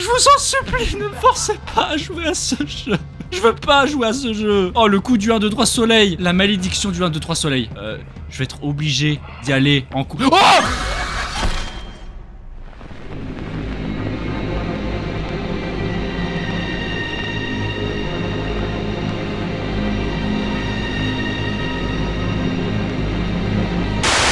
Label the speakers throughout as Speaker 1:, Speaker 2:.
Speaker 1: Je vous en supplie, ne me forcez pas à jouer à ce jeu. Je veux pas jouer à ce jeu. Oh, le coup du 1, 2, 3 soleil. La malédiction du 1, 2, 3 soleil. Je vais être obligé d'y aller en coup. Oh!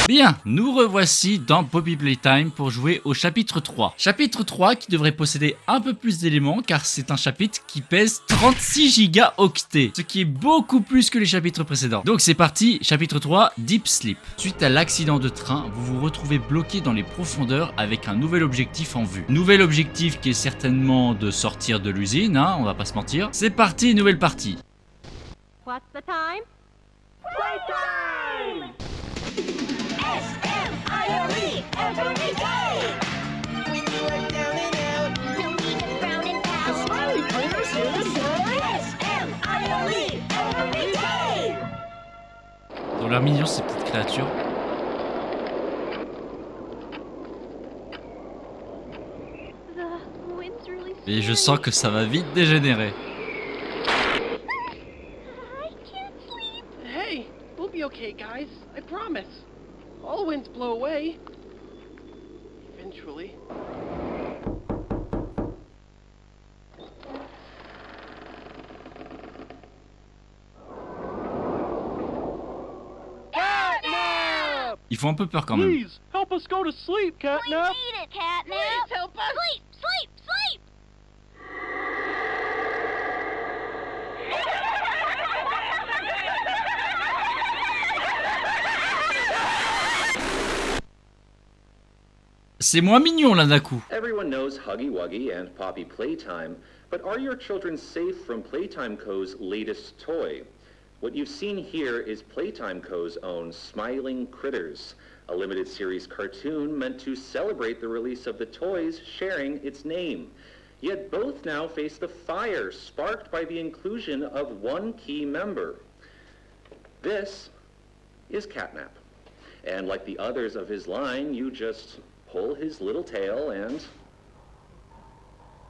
Speaker 1: Bien, nous revoici dans Poppy Playtime pour jouer au chapitre 3. Chapitre 3 qui devrait posséder un peu plus d'éléments car c'est un chapitre qui pèse 36 gigaoctets, ce qui est beaucoup plus que les chapitres précédents. Donc c'est parti, chapitre 3, Deep Sleep. Suite à l'accident de train, vous vous retrouvez bloqué dans les profondeurs avec un nouvel objectif en vue. Nouvel objectif qui est certainement de sortir de l'usine, hein, on va pas se mentir. C'est parti, nouvelle partie.
Speaker 2: What's the time? Playtime! S-M-I-L-E every day! When you are down and out, no need to frown and pout. The smiley players here to say S-M-I-L-E every day!
Speaker 1: Ils ont l'air mignons ces petites créatures.
Speaker 2: The wind's really
Speaker 1: Et je sens que ça va vite dégénérer.
Speaker 2: I can't sleep.
Speaker 3: Hey, we'll be okay, guys. I promise. All winds blow away. Eventually. Catnap!
Speaker 1: Ils font un peu peur quand même.
Speaker 3: Please, help us go to sleep,
Speaker 2: We
Speaker 3: Catnap.
Speaker 2: need it, Catnap.
Speaker 3: Please help us.
Speaker 2: Sleep, sleep, sleep.
Speaker 1: C'est moins mignon là d'un coup.
Speaker 4: Everyone knows Huggy Wuggy and Poppy Playtime, but are your children safe from Playtime Co.'s latest toy? What you've seen here is Playtime Co.'s own Smiling Critters, a limited series cartoon meant to celebrate the release of the toys sharing its name. Yet both now face the fire sparked by the inclusion of one key member. This is Catnap. And like the others of his line, you just pull his little tail and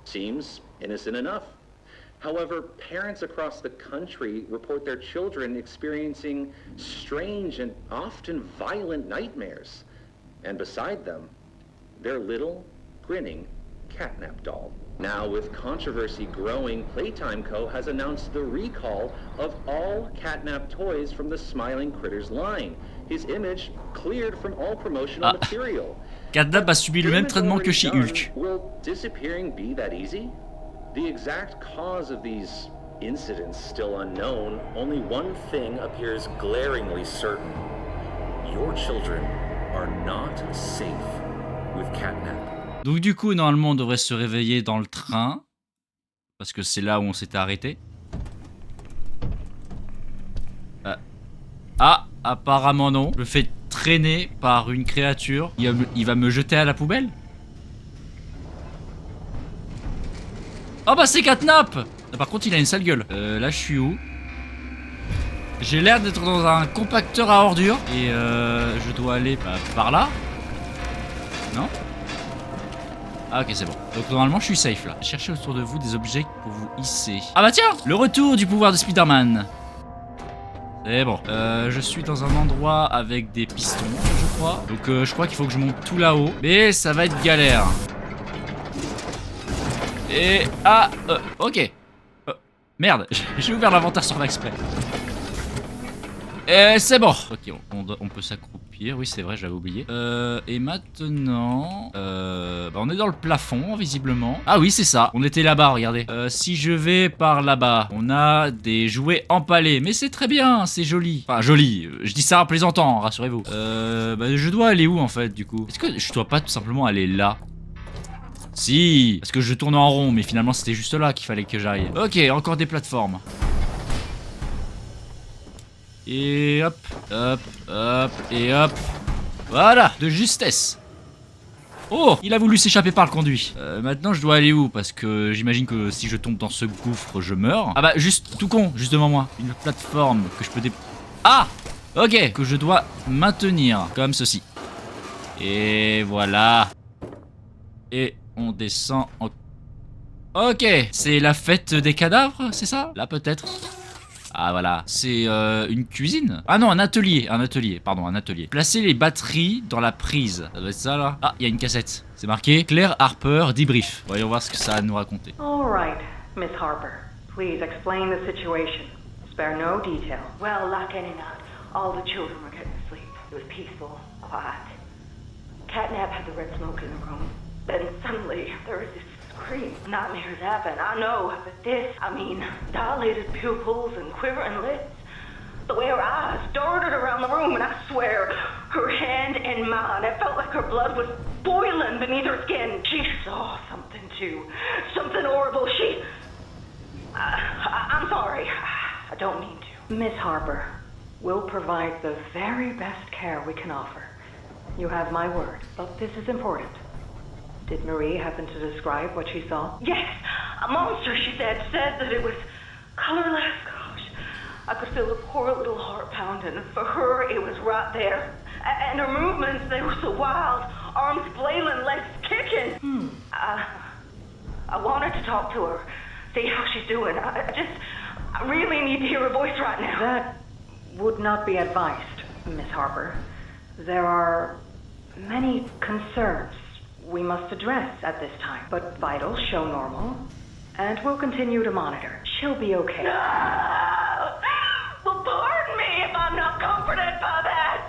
Speaker 4: seems innocent enough. However, parents across the country report their children experiencing strange and often violent nightmares. And beside them, their little, grinning Catnap doll. Now, with controversy growing, Playtime Co. has announced the recall of all Catnap toys from the Smiling Critters line. His image cleared from all promotional material.
Speaker 1: Catnap a subi le même traitement que chez Hulk.
Speaker 4: Will disappearing be that easy? The exact cause of these incidents still unknown. Only one thing appears glaringly certain. Your children are not safe with Catnap.
Speaker 1: Donc du coup, normalement, on devrait se réveiller dans le train. Parce que c'est là où on s'était arrêté. Ah, apparemment non. Je me fais traîner par une créature. Il va me jeter à la poubelle. Oh bah c'est Catnap. Par contre, il a une sale gueule. Là, je suis où? J'ai l'air d'être dans un compacteur à ordures. Et je dois aller par là. Non? Ah ok, c'est bon. Donc normalement je suis safe là. Cherchez autour de vous des objets pour vous hisser. Ah bah tiens, le retour du pouvoir de Spider-Man. C'est bon. Je suis dans un endroit avec des pistons, je crois. Donc je crois qu'il faut que je monte tout là-haut. Mais ça va être galère. Et... Ah ok. Merde, j'ai ouvert l'inventaire sans faire exprès. C'est bon. Ok, on peut s'accroupir. Oui, c'est vrai, j'avais oublié. Et maintenant... on est dans le plafond, visiblement. Ah oui, c'est ça. On était là-bas, regardez. Si je vais par là-bas, on a des jouets empalés. Mais c'est très bien, c'est joli. Enfin, joli. Je dis ça en plaisantant, rassurez-vous. Je dois aller où, en fait, du coup? Est-ce que je dois pas tout simplement aller là? Si, parce que je tourne en rond, mais finalement, c'était juste là qu'il fallait que j'aille. Ok, encore des plateformes. Et hop, hop, hop, et hop. Voilà, de justesse. Oh, il a voulu s'échapper par le conduit. Maintenant, je dois aller où? Parce que j'imagine que si je tombe dans ce gouffre, je meurs. Ah bah, juste, tout con, juste devant moi. Une plateforme que je peux Ah, ok, que je dois maintenir, comme ceci. Et voilà. Et on descend en... Ok, c'est la fête des cadavres, c'est ça? Là peut-être. Ah voilà, c'est une cuisine. Ah non, un atelier, pardon, un atelier. Placez les batteries dans la prise. Ça doit être ça là. Ah, il y a une cassette. C'est marqué Claire Harper debrief. Voyons voir ce que ça a à nous raconter.
Speaker 5: All right, Miss Harper. Please explain the situation. Spare no detail.
Speaker 6: Well, like any night, all the children were getting to sleep. It was peaceful, quiet. Catnap had the red smoke in the room. Then suddenly, there was this scream. Nightmares happen, I know, but this, I mean, dilated pupils and quivering lips. The way her eyes darted around the room, and I swear, her hand in mine, it felt like her blood was boiling beneath her skin. She saw something too, something horrible. I'm sorry, I don't mean to.
Speaker 5: Miss Harper, we'll provide the very best care we can offer. You have my word, but this is important. Did Marie happen to describe what she saw?
Speaker 6: Yes, a monster, she said that it was colorless. Gosh, I could feel her poor little heart pounding. For her, it was right there. And her movements, they were so wild. Arms flailing, legs kicking. I wanted to talk to her, see how she's doing. I really need to hear her voice right now.
Speaker 5: That would not be advised, Miss Harper. There are many concerns we must address at this time, but vitals show normal, and we'll continue to monitor. She'll be okay.
Speaker 6: No! Well, pardon me if I'm not comforted by that.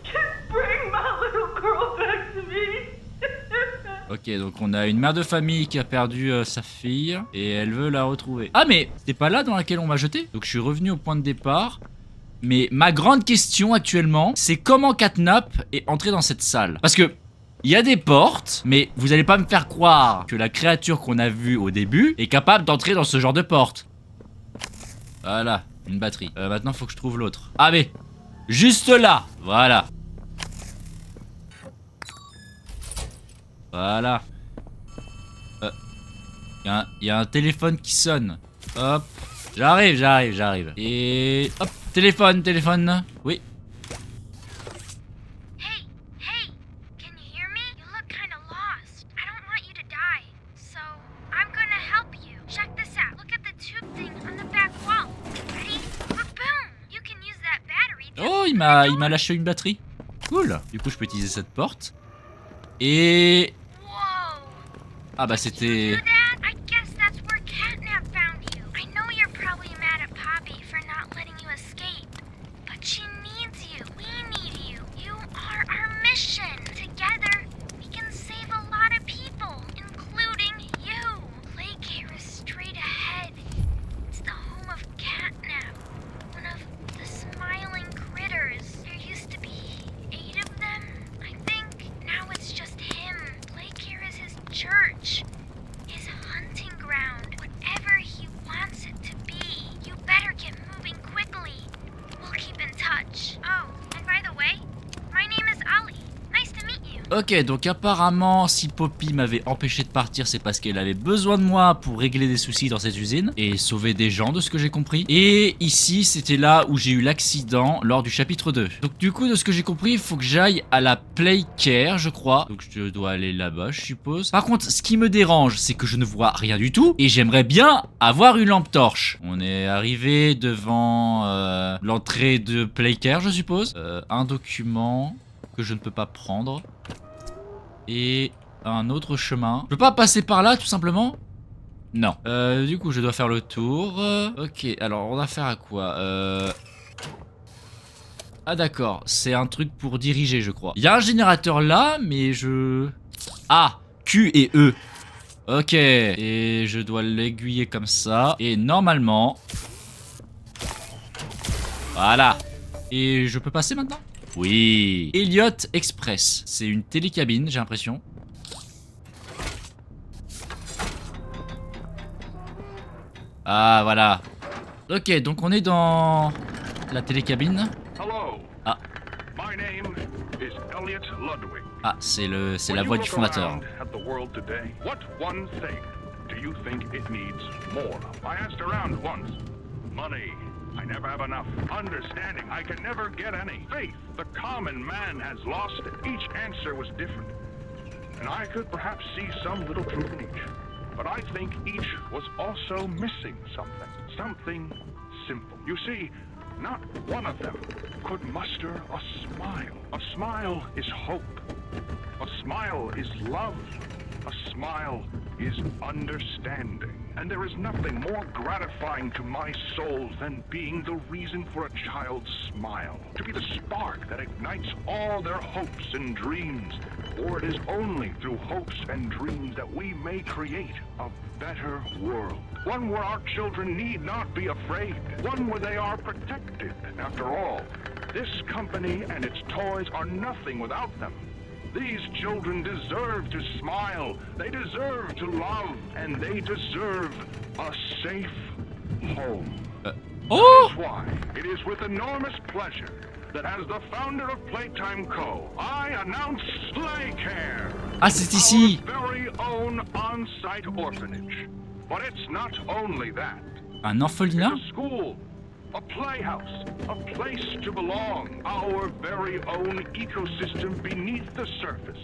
Speaker 6: Just bring my little girl back to me.
Speaker 1: Ok, donc on a une mère de famille qui a perdu sa fille et elle veut la retrouver. Ah mais c'était pas là dans laquelle on m'a jeté. Donc je suis revenu au point de départ. Mais ma grande question actuellement, c'est comment Catnap est entré dans cette salle. Parce que il y a des portes, mais vous allez pas me faire croire que la créature qu'on a vue au début est capable d'entrer dans ce genre de porte. Voilà, une batterie. Maintenant faut que je trouve l'autre. Ah mais, juste là, voilà. Voilà. Y a un téléphone qui sonne. Hop. J'arrive. Et hop, téléphone. Oui.
Speaker 7: Hey, can you hear me? You look kind of lost. I don't want you to die. So, I'm gonna help you. Check this out. Look at the tube thing on the back wall. Ready? Boom! You can use that battery to...
Speaker 1: Oh, il m'a lâché une batterie. Cool. Du coup, je peux utiliser cette porte. Et...
Speaker 7: Whoa!
Speaker 1: Ah bah
Speaker 7: You
Speaker 1: c'était...
Speaker 7: do that? I guess that's where Catnap found you. I know you're probably mad at Poppy for not letting you escape. But she needs you. We need you. You are our mission. Together, we can save a lot of people, including you. Plague Care is straight ahead. It's the home of Catnap, one of the smiling critters. There used to be 8 of them, I think. Now it's just him. Plague Care is his church, his hunting ground, whatever he wants it to be. You better get moving quickly. We'll keep in touch. Oh, and by the way, my name is Ali. Nice to meet you.
Speaker 1: Ok, donc apparemment, si Poppy m'avait empêché de partir, c'est parce qu'elle avait besoin de moi pour régler des soucis dans cette usine et sauver des gens, de ce que j'ai compris. Et ici, c'était là où j'ai eu l'accident lors du chapitre 2. Donc du coup, de ce que j'ai compris, il faut que j'aille à la Plague Care, je crois. Donc je dois aller là-bas, je suppose. Par contre, ce qui me dérange, c'est que je ne vois rien du tout et j'aimerais bien avoir une lampe torche. On est arrivé devant l'entrée de Plague Care, je suppose. Un document que je ne peux pas prendre. Et un autre chemin. Je peux pas passer par là tout simplement? Non. Du coup je dois faire le tour. Ok, alors on va faire à quoi? Ah d'accord, c'est un truc pour diriger je crois. Il y a un générateur là mais je... Ah, Q et E. Ok, et je dois l'aiguiller comme ça. Et normalement... Voilà. Et je peux passer maintenant? Oui. Elliott Express. C'est une télécabine, j'ai l'impression. Ah, voilà. Ok, donc on est dans la télécabine.
Speaker 8: Hello.
Speaker 1: Ah.
Speaker 8: My name is Elliot Ludwig.
Speaker 1: Ah, c'est la voix du fondateur.
Speaker 8: At the world today, what one thing do you think it needs more of? I asked around once. Money. I never have enough. Understanding. I can never get any. Faith. The common man has lost it. Each answer was different. And I could perhaps see some little truth in each. but I think each was also missing something. Something simple. You see, not one of them could muster a smile. A smile is hope. A smile is love. A smile is understanding. And there is nothing more gratifying to my soul than being the reason for a child's smile. To be the spark that ignites all their hopes and dreams. For it is only through hopes and dreams that we may create a better world. One where our children need not be afraid. One where they are protected. After all, this company and its toys are nothing without them. These children deserve to smile, they deserve to love, and they deserve a safe home.
Speaker 1: Oh!
Speaker 8: That's why it is with enormous pleasure that as the founder of Playtime Co., I announce Playcare.
Speaker 1: Ah, c'est ici.
Speaker 8: Our very own on-site orphanage. But it's not only that.
Speaker 1: Un orphelinat?
Speaker 8: It's a school, a playhouse, a place to belong, our very own ecosystem beneath the surface,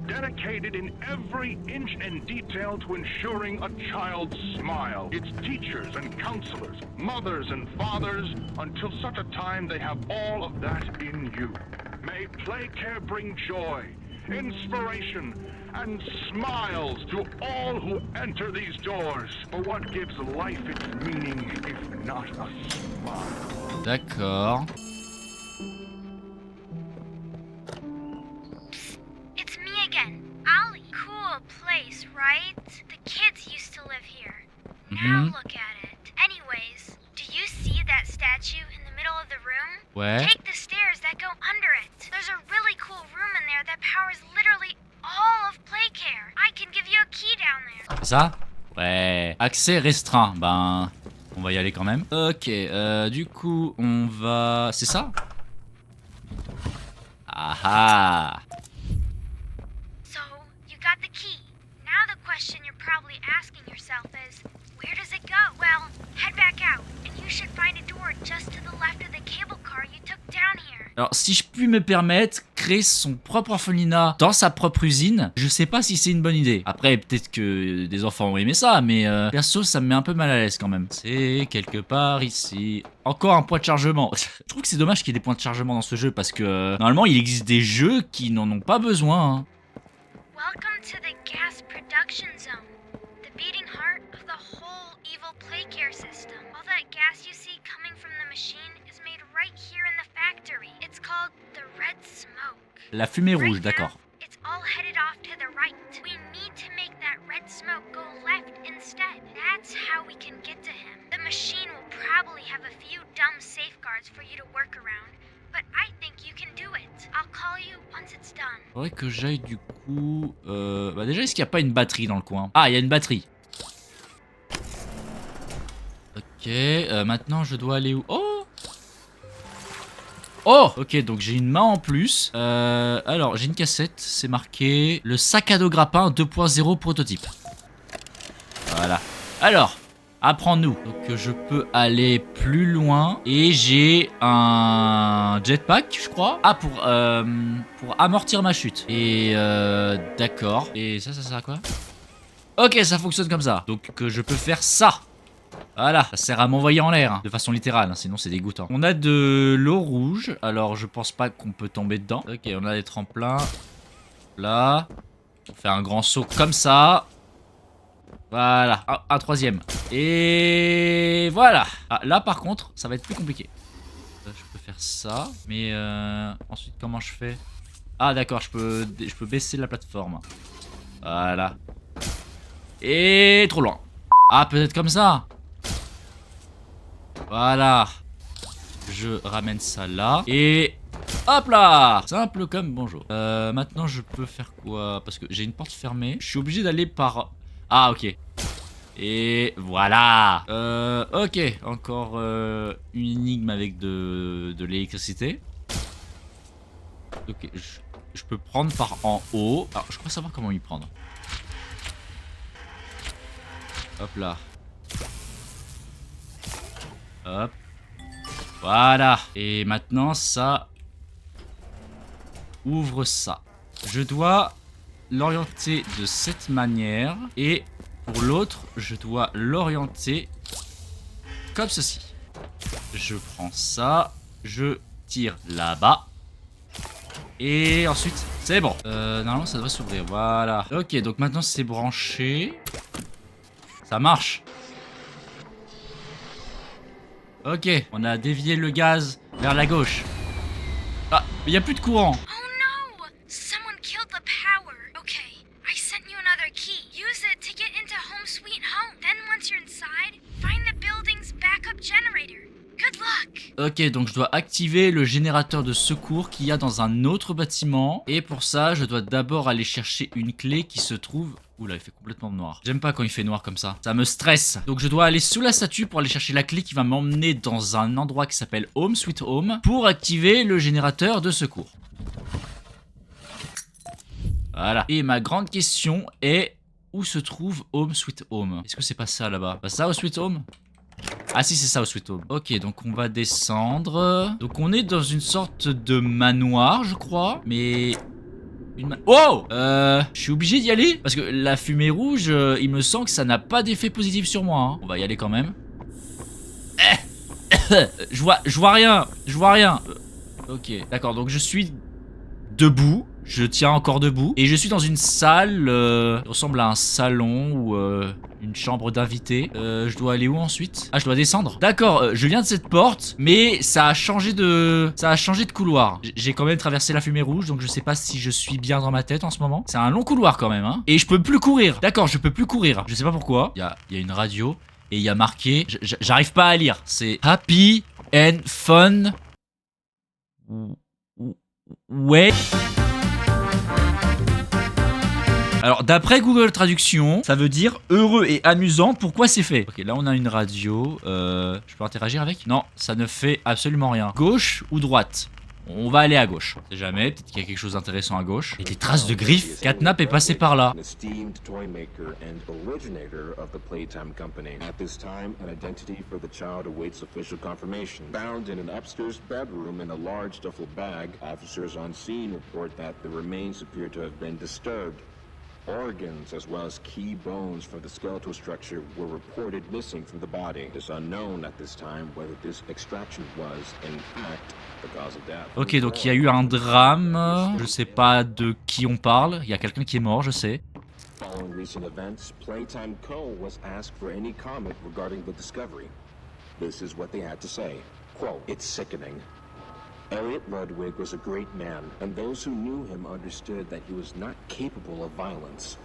Speaker 8: dedicated in every inch and detail to ensuring a child's smile, its teachers and counselors, mothers and fathers, until such a time they have all of that in you. May Playcare bring joy, inspiration, and smiles to all who enter these doors. For what gives life its meaning if not a smile?
Speaker 1: D'accord.
Speaker 7: It's me again, Ollie. Cool place, right? The kids used to live here. Now look at it. Anyways, do you see that statue in the middle of the room?
Speaker 1: Ouais.
Speaker 7: Take the stairs that go under it. There's a really cool room in there that powers literally all of Playcare. I can give you a key down there.
Speaker 1: C'est ça? Ouais. Accès restreint. Ben, on va y aller quand même. Ok, du coup, on va... C'est ça? Ah ah.
Speaker 7: So, you got the key. Now the question you're probably asking yourself is, where does it go? Well, head back out, and you should find a door just to the left of the cable car you took down here.
Speaker 1: Alors, si je puis me permettre, créer son propre orphelinat dans sa propre usine, je sais pas si c'est une bonne idée. Après, peut-être que des enfants ont aimé ça, mais perso, ça me met un peu mal à l'aise quand même. C'est quelque part ici. Encore un point de chargement. Je trouve que c'est dommage qu'il y ait des points de chargement dans ce jeu parce que normalement, il existe des jeux qui n'en ont pas besoin. Hein.
Speaker 7: Welcome to the gas production zone, the beating heart of the whole evil Playcare system. All that gas you see coming from the machine is made right here in the factory. It's called the red smoke.
Speaker 1: La fumée rouge,
Speaker 7: Right
Speaker 1: d'accord.
Speaker 7: now, it's all headed off to the right. We need to make that red smoke go left instead. That's how we can get to him. The machine will probably have a few dumb safeguards for you to work around, but I think you can do it. I'll call you once it's done.
Speaker 1: Faudrait que j'aille du coup... Bah déjà, est-ce qu'il n'y a pas une batterie dans le coin? Ah, il y a une batterie. Ok, maintenant je dois aller où? Oh! Oh! Ok, donc j'ai une main en plus. Alors, j'ai une cassette, c'est marqué le sac à dos grappin 2.0 prototype. Voilà. Alors, apprends-nous. Donc je peux aller plus loin. Et j'ai un jetpack, je crois. Ah, pour amortir ma chute. Et d'accord. Et ça sert à quoi? Ok, ça fonctionne comme ça. Donc je peux faire ça. Voilà, ça sert à m'envoyer en l'air, hein, de façon littérale, hein, sinon c'est dégoûtant. On a de l'eau rouge, alors je pense pas qu'on peut tomber dedans. Ok, on a des tremplins. Là, on fait un grand saut comme ça. Voilà, un troisième. Et voilà. Ah, là par contre, ça va être plus compliqué. Je peux faire ça, mais ensuite comment je fais? Ah d'accord, je peux baisser la plateforme. Voilà. Et trop loin. Ah, peut-être comme ça. Voilà. Je ramène ça là. Et hop là. Simple comme bonjour. Maintenant je peux faire quoi? Parce que j'ai une porte fermée. Je suis obligé d'aller par... Ah ok. Et voilà. Ok. Encore une énigme avec de l'électricité. Ok. Je peux prendre par en haut. Alors je crois savoir comment y prendre. Hop là. Hop. Voilà. Et maintenant, ça ouvre ça. Je dois l'orienter de cette manière. Et pour l'autre, je dois l'orienter comme ceci. Je prends ça, je tire là-bas. Et ensuite, c'est bon. Normalement, ça devrait s'ouvrir. Voilà. Ok, donc maintenant, c'est branché. Ça marche. Ok, on a dévié le gaz vers la gauche. Ah, il n'y a plus de courant.
Speaker 7: Oh no! Someone killed the power. Okay, I sent you another key. Use it to get into Home Sweet Home. Then once you're inside, find the building's backup generator. Good luck!
Speaker 1: Ok, donc je dois activer le générateur de secours qu'il y a dans un autre bâtiment. Et pour ça, je dois d'abord aller chercher une clé qui se trouve... Oula, il fait complètement noir. J'aime pas quand il fait noir comme ça. Ça me stresse. Donc je dois aller sous la statue pour aller chercher la clé qui va m'emmener dans un endroit qui s'appelle Home Sweet Home pour activer le générateur de secours. Voilà. Et ma grande question est... Où se trouve Home Sweet Home? Est-ce que c'est pas ça là-bas? Pas ça, Home Sweet Home? Ah si, c'est ça au Sweet Home. Ok, donc on va descendre. Donc on est dans une sorte de manoir, je crois. Mais... Oh, je suis obligé d'y aller parce que la fumée rouge, il me semble que ça n'a pas d'effet positif sur moi, hein. On va y aller quand même. Je vois rien. Je vois rien. Ok, d'accord, donc je suis debout. Je tiens encore debout. Et je suis dans une salle qui ressemble à un salon ou une chambre d'invité. Je dois aller où ensuite? Ah, je dois descendre. D'accord, je viens de cette porte, mais ça a changé de couloir. J'ai quand même traversé la fumée rouge, donc je sais pas si je suis bien dans ma tête en ce moment. C'est un long couloir quand même, hein. Et je peux plus courir. D'accord, je peux plus courir. Je sais pas pourquoi. Il y a une radio et il y a marqué... J'arrive pas à lire. C'est Happy and Fun. Ouais. Alors d'après Google Traduction, ça veut dire heureux et amusant, pourquoi c'est fait? Ok, là on a une radio, je peux interagir avec? Non, ça ne fait absolument rien. Gauche ou droite? On va aller à gauche. On sait jamais, peut-être qu'il y a quelque chose d'intéressant à gauche. Et des traces de griffes. Catnap est passé par là.
Speaker 9: Esteemed toy maker and originator of the Playtime Company. At this time, an identity for the child awaits official confirmation. Found in an upstairs bedroom in a large duffel bag, officers on scene report that the remains appear to have been disturbed. Organs, as well as key bones for the skeletal structure, were reported missing from the body. It is unknown at this time whether this extraction was, in fact, the cause of death.
Speaker 1: Ok, donc il y a eu un drame. Je sais pas de qui on parle. Il y a quelqu'un qui est mort, je sais.
Speaker 9: Following recent events, Playtime Co. was asked for any comment regarding the discovery. This is what they had to say. Quote, "It's sickening. Elliot Ludwig was a great man, and those who knew him understood that he was not capable of violence,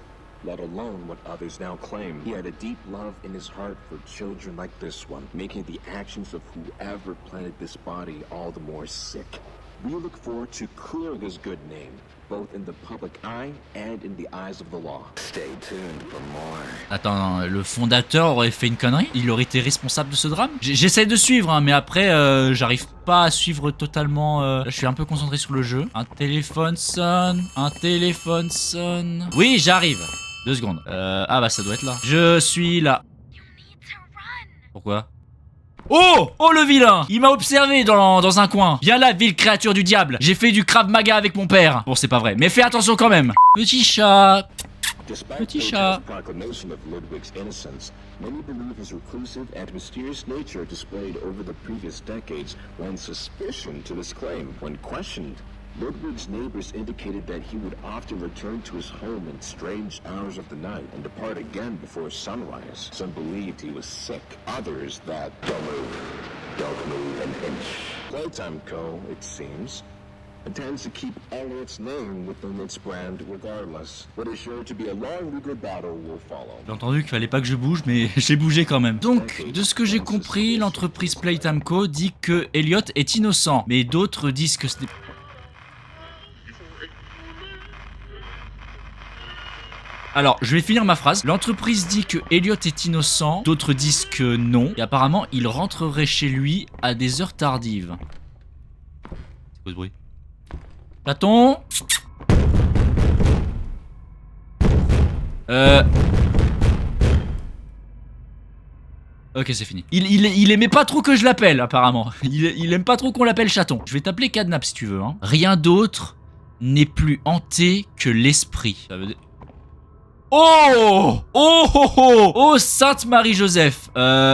Speaker 9: let alone what others now claim. He had a deep love in his heart for children like this one, making the actions of whoever planted this body all the more sick. We look forward to clearing his good name, both in the public eye and in the eyes of the law. Stay tuned for more."
Speaker 1: Attends, le fondateur aurait fait une connerie? Il aurait été responsable de ce drame? J'essaie de suivre, hein, mais après, j'arrive pas à suivre totalement. Là, je suis un peu concentré sur le jeu. Un téléphone sonne. Un téléphone sonne. Oui, j'arrive. 2 secondes. Ah bah ça doit être là. Je suis là. Pourquoi? Oh! Oh le vilain! Il m'a observé dans un coin. Viens là, ville créature du diable. J'ai fait du Krav Maga avec mon père. Bon, c'est pas vrai, mais fais attention quand même. Petit chat. Petit chat.
Speaker 9: Proclamation of Ludwig's innocence, many believe his reclusive and mysterious nature displayed over the previous decades lend suspicion to this claim. When questioned, Ludwig's neighbors indicated that he would often return to his home in strange hours of the night and depart again before sunrise. Some believed he was sick, others that don't move an inch. Playtime Co., it seems, intends to keep Elliot's name within its brand regardless. What is sure to be a long legal battle will follow.
Speaker 1: J'ai entendu qu'il fallait pas que je bouge, mais j'ai bougé quand même. Donc, de ce que j'ai compris, l'entreprise Playtime Co. dit que Elliot est innocent, mais d'autres disent que ce n'est... Alors, je vais finir ma phrase. L'entreprise dit que Elliot est innocent, d'autres disent que non. Et apparemment, il rentrerait chez lui à des heures tardives. C'est quoi ce bruit? Chaton? Ok, c'est fini. Il aimait pas trop que je l'appelle, apparemment. Il aime pas trop qu'on l'appelle chaton. Je vais t'appeler Catnap si tu veux, hein. Rien d'autre n'est plus hanté que l'esprit. Ça veut dire... Oh! Oh oh oh! Oh Sainte Marie-Joseph!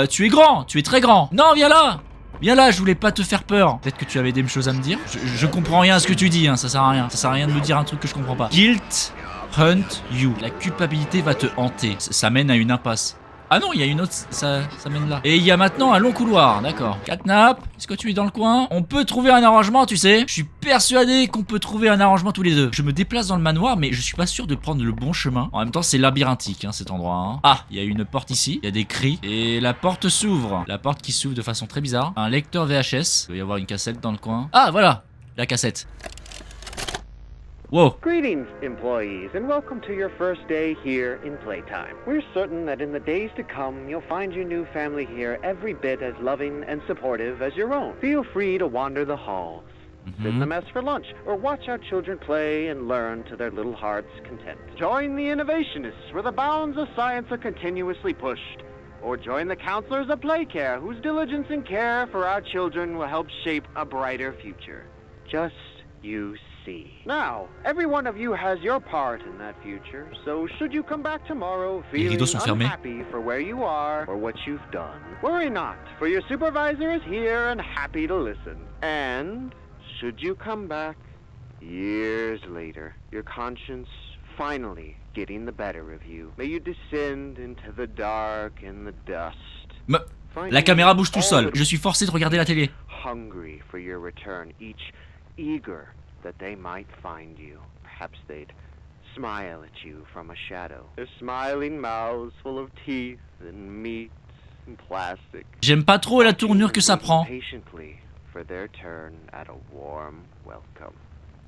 Speaker 1: Tu es grand, tu es très grand. Non, viens là! Viens là, je voulais pas te faire peur. Peut-être que tu avais des choses à me dire. Je comprends rien à ce que tu dis, hein, ça sert à rien. Ça sert à rien de me dire un truc que je comprends pas. Guilt hunt you. La culpabilité va te hanter. Ça mène à une impasse. Ah non, il y a une autre, ça mène là. Et il y a maintenant un long couloir, d'accord. Catnap, est-ce que tu es dans le coin? On peut trouver un arrangement, tu sais. Je suis persuadé qu'on peut trouver un arrangement tous les deux. Je me déplace dans le manoir, mais je suis pas sûr de prendre le bon chemin. En même temps, c'est labyrinthique, hein, cet endroit. Hein. Ah, il y a une porte ici, il y a des cris. Et la porte s'ouvre. La porte qui s'ouvre de façon très bizarre. Un lecteur VHS. Il doit y avoir une cassette dans le coin. Ah, voilà, la cassette. Wow.
Speaker 10: Greetings, employees, and welcome to your first day here in Playtime. We're certain that in the days to come, you'll find your new family here every bit as loving and supportive as your own. Feel free to wander the halls, sit in the mess for lunch, or watch our children play and learn to their little hearts' content. Join the innovationists where the bounds of science are continuously pushed. Or join the counselors of Playcare whose diligence and care for our children will help shape a brighter future. Just you see. Now, every one of you has your part in that future, so should you come back tomorrow feeling unhappy for where you are or what you've done, worry not, for your supervisor is here and happy to listen. And should you come back years later, your conscience finally getting the better of you, may you descend into the dark and the dust.
Speaker 1: La caméra bouge tout seul. Je suis forcé de regarder la télé.
Speaker 10: Hungry for your return, each eager that they might find you. Perhaps they'd smile at you from a shadow. Their smiling mouths full of teeth and meat and plastic.
Speaker 1: J'aime pas trop la tournure que ça prend.
Speaker 10: Patiently for their turn at a warm welcome.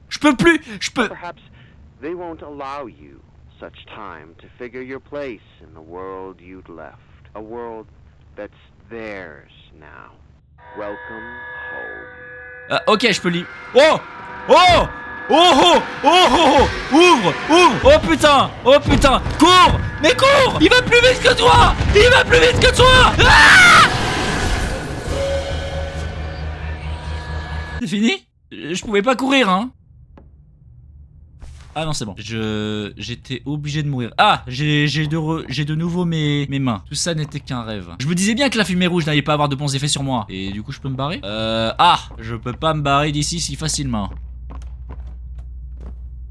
Speaker 1: Je peux plus, je peux.
Speaker 10: Perhaps they won't allow you such time to figure your place in the world you'd left. A world that's theirs now. Welcome home.
Speaker 1: Ok, je peux lire. Oh! Oh! Oh oh! Oh oh! Ouvre! Ouvre! Oh putain! Oh putain! Cours! Mais cours! Il va plus vite que toi! Il va plus vite que toi! Ah! C'est fini? Je pouvais pas courir, hein? Ah non, c'est bon. J'étais obligé de mourir. Ah, j'ai de nouveau mes mains. Tout ça n'était qu'un rêve. Je me disais bien que la fumée rouge n'allait pas avoir de bons effets sur moi. Et du coup, je peux me barrer? Ah, je peux pas me barrer d'ici si facilement.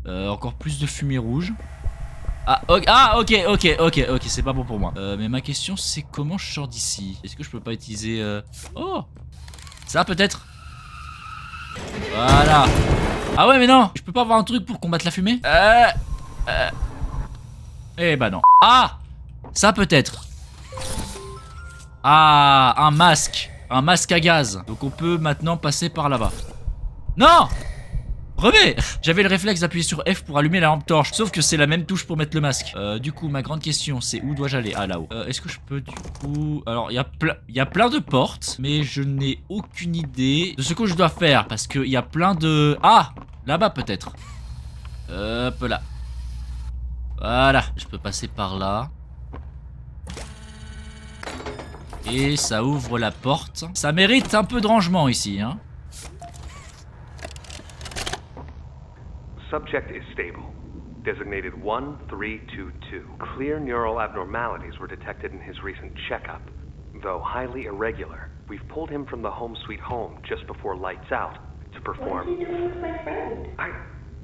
Speaker 1: Encore plus de fumée rouge. Ah, ok, c'est pas bon pour moi. Mais ma question, c'est comment je sors d'ici? Est-ce que je peux pas utiliser... Oh! Ça, peut-être? Voilà. Ah ouais mais non, je peux pas avoir un truc pour combattre la fumée? Eh bah non. Ah! Ça peut-être. Ah, un masque. Un masque à gaz. Donc on peut maintenant passer par là-bas. Non! Remets! J'avais le réflexe d'appuyer sur F pour allumer la lampe torche. Sauf que c'est la même touche pour mettre le masque. Du coup, ma grande question, c'est où dois-je aller? Ah, là-haut. Est-ce que je peux du coup... Alors, il y a plein de portes. Mais je n'ai aucune idée de ce que je dois faire. Parce qu'il y a plein de... Ah! Là-bas, peut-être. Hop là. Voilà. Je peux passer par là. Et ça ouvre la porte. Ça mérite un peu de rangement ici, hein.
Speaker 11: Subject is stable. Designated 1322. Clear neural abnormalities were detected in his recent checkup. Though highly irregular, we've pulled him from the home sweet home just before lights out to perform...
Speaker 6: What is he doing with my friend?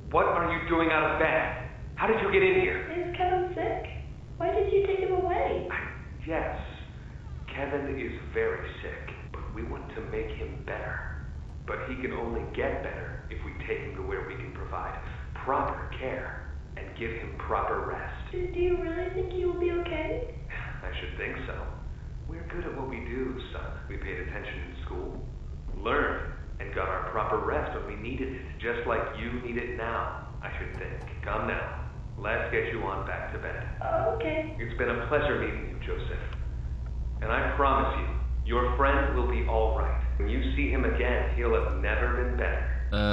Speaker 11: What are you doing out of bed? How did you get in here?
Speaker 6: Is Kevin sick? Why did you take him away?
Speaker 11: Yes, Kevin is very sick, but we want to make him better. But he can only get better if we take him to where we can provide proper care and give him proper rest.
Speaker 6: Do you really think he will be okay?
Speaker 11: I should think so. We're good at what we do, son. We paid attention in school, learned, and got our proper rest when we needed it, just like you need it now, I should think. Come now, let's get you on back to bed.
Speaker 6: Oh, okay.
Speaker 11: It's been a pleasure meeting you, Joseph. And I promise you, your friend will be all right. When you see him again, he'll have never been better.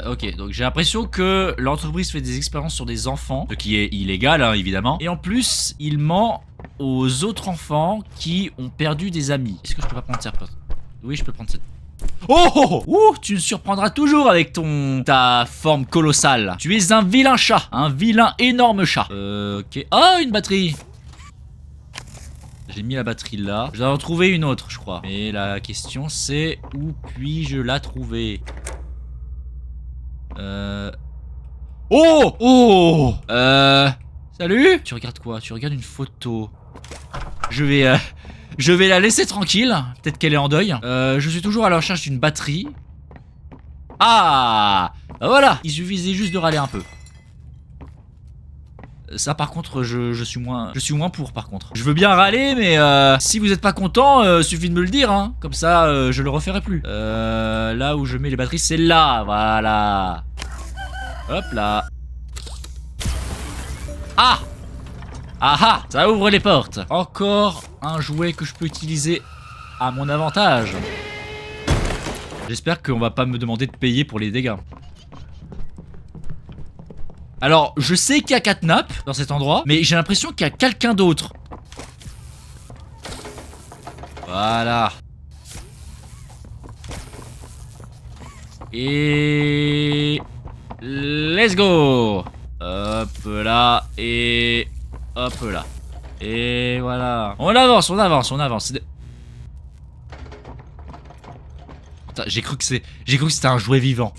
Speaker 1: Ok, donc j'ai l'impression que l'entreprise fait des expériences sur des enfants, ce qui est illégal, hein, évidemment. Et en plus, il ment aux autres enfants qui ont perdu des amis. Est-ce que je peux pas prendre cette porte? Oui, je peux prendre cette... Oh, oh, oh. Ouh, tu me surprendras toujours avec ta forme colossale. Tu es un vilain chat, un vilain énorme chat. Ok. Ah, une batterie. J'ai mis la batterie là. Je dois en trouver une autre, je crois. Mais la question c'est où puis-je la trouver? Oh, oh. Salut. Tu regardes quoi? Tu regardes une photo. Je vais la laisser tranquille. Peut-être qu'elle est en deuil. Je suis toujours à la recherche d'une batterie. Ah, bah voilà. Il suffisait juste de râler un peu. Ça par contre je suis moins pour par contre. Je veux bien râler mais si vous êtes pas content suffit de me le dire hein. Comme ça je le referai plus. Là où je mets les batteries c'est là. Voilà. Hop là. Ah. Ah ah, ça ouvre les portes. Encore un jouet que je peux utiliser à mon avantage. J'espère qu'on va pas me demander de payer pour les dégâts. Alors, je sais qu'il y a Catnap dans cet endroit, mais j'ai l'impression qu'il y a quelqu'un d'autre. Voilà. Et... let's go. Hop là, et... hop là. Et voilà. On avance, on avance, on avance. Putain, j'ai cru que c'était un jouet vivant.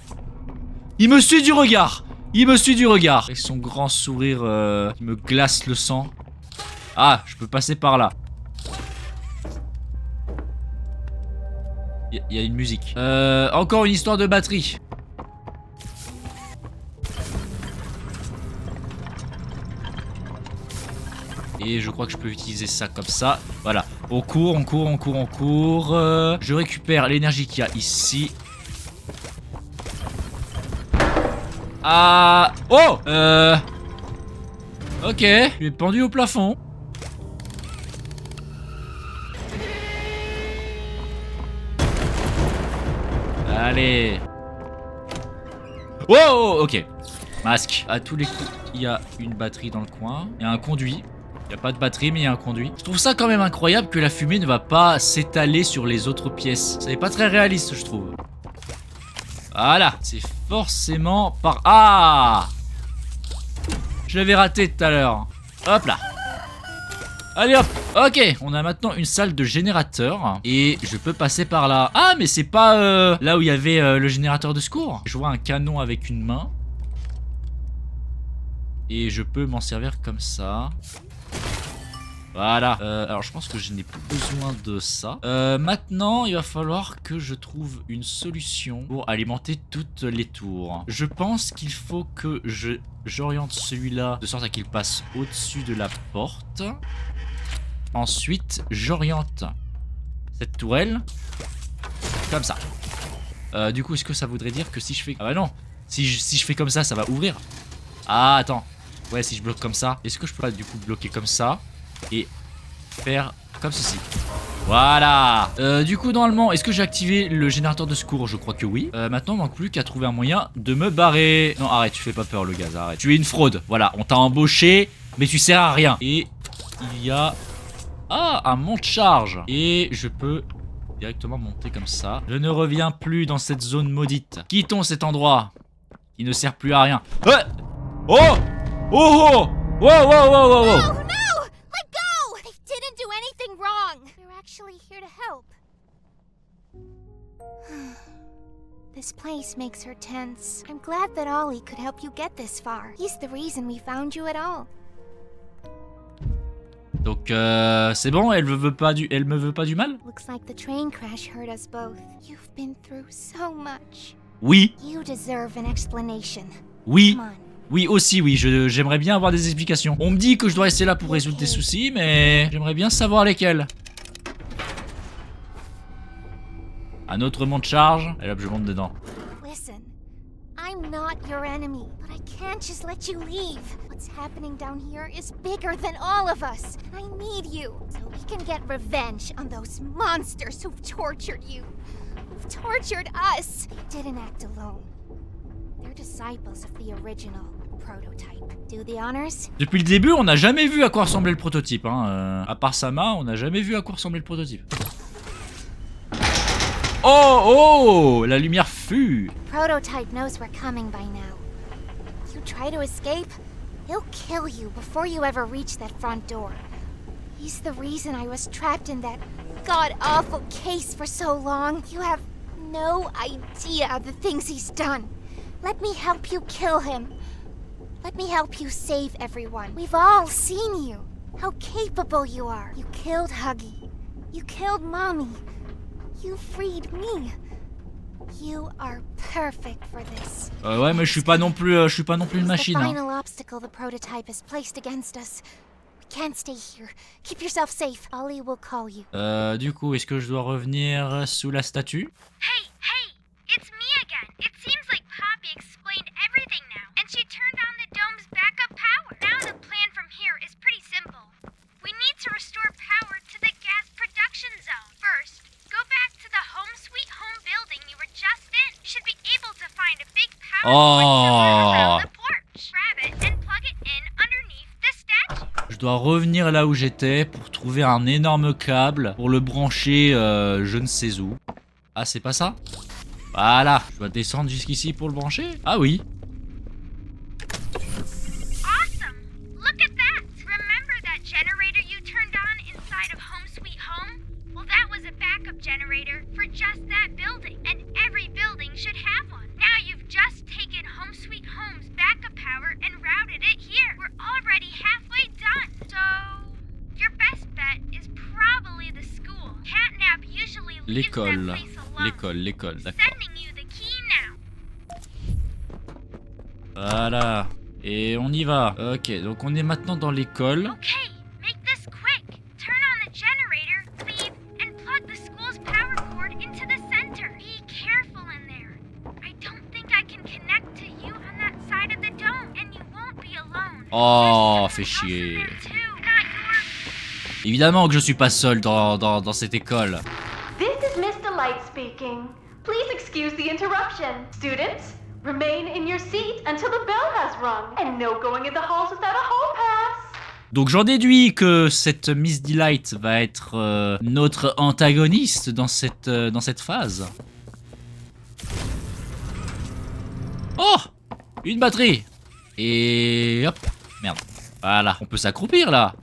Speaker 1: Il me suit du regard. Il me suit du regard. Avec son grand sourire qui me glace le sang. Ah, je peux passer par là. Il y a une musique. Encore une histoire de batterie. Et je crois que je peux utiliser ça comme ça. Voilà. On court, on court, on court, on court. Je récupère l'énergie qu'il y a ici. Ah. Oh. Ok. Je suis pendu au plafond. Allez. Wow. Ok. Masque. À tous les coups, il y a une batterie dans le coin. Il y a un conduit. Il n'y a pas de batterie, mais il y a un conduit. Je trouve ça quand même incroyable que la fumée ne va pas s'étaler sur les autres pièces. Ça n'est pas très réaliste, je trouve. Voilà. C'est forcément par... Ah! Je l'avais raté tout à l'heure. Hop là. Allez hop. Ok. On a maintenant une salle de générateur. Et je peux passer par là. Ah, mais c'est pas là où il y avait le générateur de secours. Je vois un canon avec une main. Et je peux m'en servir comme ça. Voilà. Alors je pense que je n'ai plus besoin de ça. Maintenant, il va falloir que je trouve une solution pour alimenter toutes les tours. Je pense qu'il faut que j'oriente celui-là de sorte à qu'il passe au-dessus de la porte. Ensuite, j'oriente cette tourelle comme ça. Du coup, est-ce que ça voudrait dire que si je fais... Ah bah non. Si je fais comme ça, ça va ouvrir. Ah, attends. Ouais, si je bloque comme ça, est-ce que je peux pas du coup bloquer comme ça et faire comme ceci? Voilà. Du coup, normalement, est-ce que j'ai activé le générateur de secours? Je crois que oui. Maintenant, il manque plus qu'à trouver un moyen de me barrer. Non, arrête, tu fais pas peur, le gaz, arrête. Tu es une fraude. Voilà, on t'a embauché, mais tu sers à rien. Et il y a... Ah, un monte-charge. Et je peux directement monter comme ça. Je ne reviens plus dans cette zone maudite. Quittons cet endroit qui ne sert plus à rien. Oh! Oh oh! Whoa, whoa, whoa, whoa, whoa!
Speaker 7: No! Let go! I didn't do anything wrong! We're actually here to help. This place makes her tense. I'm glad that Ollie could help you get this far. He's the reason we found you at all.
Speaker 1: Donc c'est bon, elle me veut pas du mal?
Speaker 7: Looks like the train crash hurt us both. You've been through so much.
Speaker 1: Oui.
Speaker 7: You deserve an explanation.
Speaker 1: Oui.
Speaker 7: Come on.
Speaker 1: Oui aussi, oui, j'aimerais bien avoir des explications. On me dit que je dois rester là pour résoudre des soucis, mais j'aimerais bien savoir lesquels. Un autre monte-charge. Et hop, je monte dedans.
Speaker 7: Listen, I'm not your enemy, but I can't just let you leave. What's happening down here is bigger than all of us. I need you, so we can get revenge on those monsters who've tortured you. Who've tortured us. They didn't act alone. They're disciples of the original prototype. Do the honors?
Speaker 1: Depuis le début, on n'a jamais vu à quoi ressemblait le prototype. Hein. À part Sama, on n'a jamais vu à quoi ressemblait le prototype. oh! La lumière fut.
Speaker 7: Prototype knows we're coming by now. If you try to escape, he'll kill you before you ever reach that front door. He's the reason I was trapped in that god-awful case for so long. You have no idea the things he's done. Let me help you kill him. Let me help you save everyone. We've all seen you. How capable you are. You killed Huggy. You killed Mommy. You freed me. You are perfect for this.
Speaker 1: Ouais, mais je suis pas non plus une
Speaker 7: It's
Speaker 1: machine.
Speaker 7: the
Speaker 1: Hein.
Speaker 7: final obstacle the prototype has placed against us. We can't stay here. Keep yourself safe. Ollie will call you.
Speaker 1: Du coup, est-ce que je dois revenir sous la statue?
Speaker 7: Hey, it's me again. It seems like Poppy explained everything now, and she turned on the dome's backup power. Now the plan from here is pretty simple. We need to restore power to the gas production zone. First, go back to the Home Sweet Home building you were just in. You should be able to find a big power cord somewhere around the porch. Grab it and plug it in underneath the statue.
Speaker 1: Je dois revenir là où j'étais pour trouver un énorme câble pour le brancher je ne sais où. Ah, c'est pas ça? Voilà, je dois descendre jusqu'ici pour le brancher? Ah oui.
Speaker 7: Awesome! Look at that! Remember that generator you turned on inside of Home Sweet Home? Well, that was a backup generator for just that building, and every building should have one. Now you've just taken Home Sweet Home's backup power and routed it here. We're already halfway done. So, your best bet is probably the school. Catnap usually leaves that
Speaker 1: L'école.
Speaker 7: place alone.
Speaker 1: L'école, d'accord.
Speaker 7: Sending you the key now.
Speaker 1: Voilà. Et on y va. Ok, donc on est maintenant dans l'école.
Speaker 7: Okay, make this quick. Turn on the generator, leave, and plug the school's power cord into the center. Be careful in there. I don't think I can connect to you on that side of the dome, and you won't be alone.
Speaker 1: Oh,
Speaker 7: There's
Speaker 1: fais
Speaker 7: someone else in
Speaker 1: chier.
Speaker 7: there too. Got your...
Speaker 1: Évidemment que je suis pas seul dans cette école.
Speaker 6: This is Miss Delight speaking. Please excuse the interruption. Students, remain in your seat until the bell has rung, and no going in the halls without a hall pass.
Speaker 1: Donc j'en déduis que cette Miss Delight va être notre antagoniste dans cette phase. Oh! Une batterie! Et hop! Merde. Voilà, on peut s'accroupir là.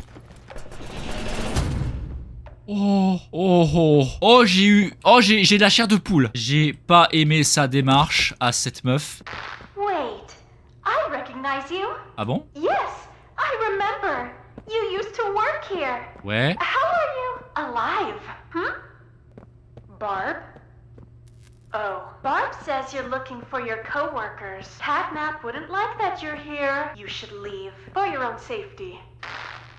Speaker 1: Oh, j'ai de la chair de poule. J'ai pas aimé sa démarche à cette meuf.
Speaker 6: Wait, I recognize you.
Speaker 1: Ah bon?
Speaker 6: Yes, I remember. You used to work here.
Speaker 1: Ouais.
Speaker 6: How are you? Alive? Barb? Oh, Barb says you're looking for your coworkers. Catnap wouldn't like that you're here. You should leave for your own safety.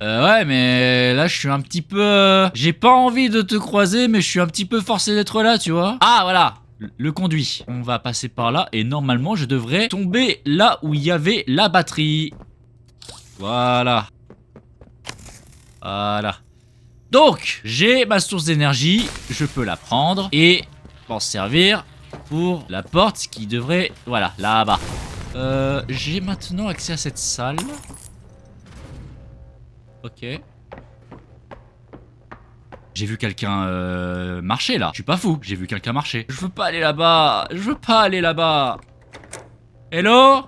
Speaker 1: Ouais, mais là, je suis un petit peu... J'ai pas envie de te croiser, mais je suis un petit peu forcé d'être là, tu vois. Ah, voilà, le conduit. On va passer par là, et normalement, je devrais tomber là où il y avait la batterie. Voilà. Voilà. Donc, j'ai ma source d'énergie, je peux la prendre, et m'en servir pour la porte qui devrait... Voilà, là-bas. J'ai maintenant accès à cette salle. Ok. J'ai vu quelqu'un marcher là. Je suis pas fou, j'ai vu quelqu'un marcher. Je veux pas aller là-bas. Je veux pas aller là-bas. Hello?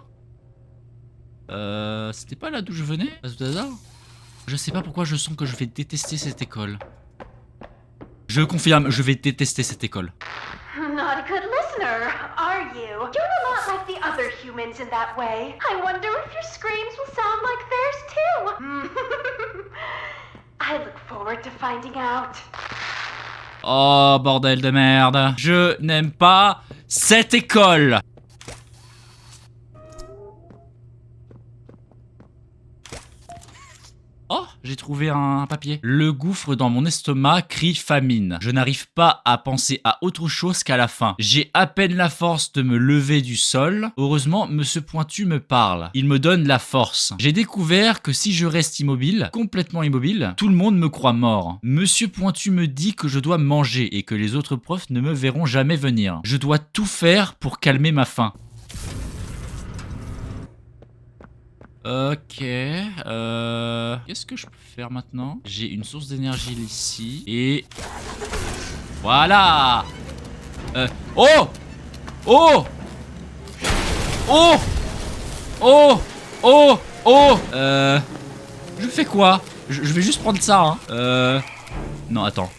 Speaker 1: C'était pas là d'où je venais? À tout hasard? Je sais pas pourquoi je sens que je vais détester cette école. Je confirme, je vais détester cette école.
Speaker 6: Not a good listener, are you? You're a lot like the other humans in that way. I wonder if your screams will sound like theirs too. I look forward to finding out.
Speaker 1: Oh, bordel de merde. Je n'aime pas cette école. Oh, j'ai trouvé un papier. Le gouffre dans mon estomac crie famine. Je n'arrive pas à penser à autre chose qu'à la faim. J'ai à peine la force de me lever du sol. Heureusement, Monsieur Pointu me parle. Il me donne la force. J'ai découvert que si je reste immobile, complètement immobile, tout le monde me croit mort. Monsieur Pointu me dit que je dois manger et que les autres profs ne me verront jamais venir. Je dois tout faire pour calmer ma faim. Ok, qu'est-ce que je peux faire maintenant? J'ai une source d'énergie ici, et... Voilà! Oh! Oh! Oh! Oh! Oh! Oh! Je fais quoi? Je vais juste prendre ça, hein. Non, attends.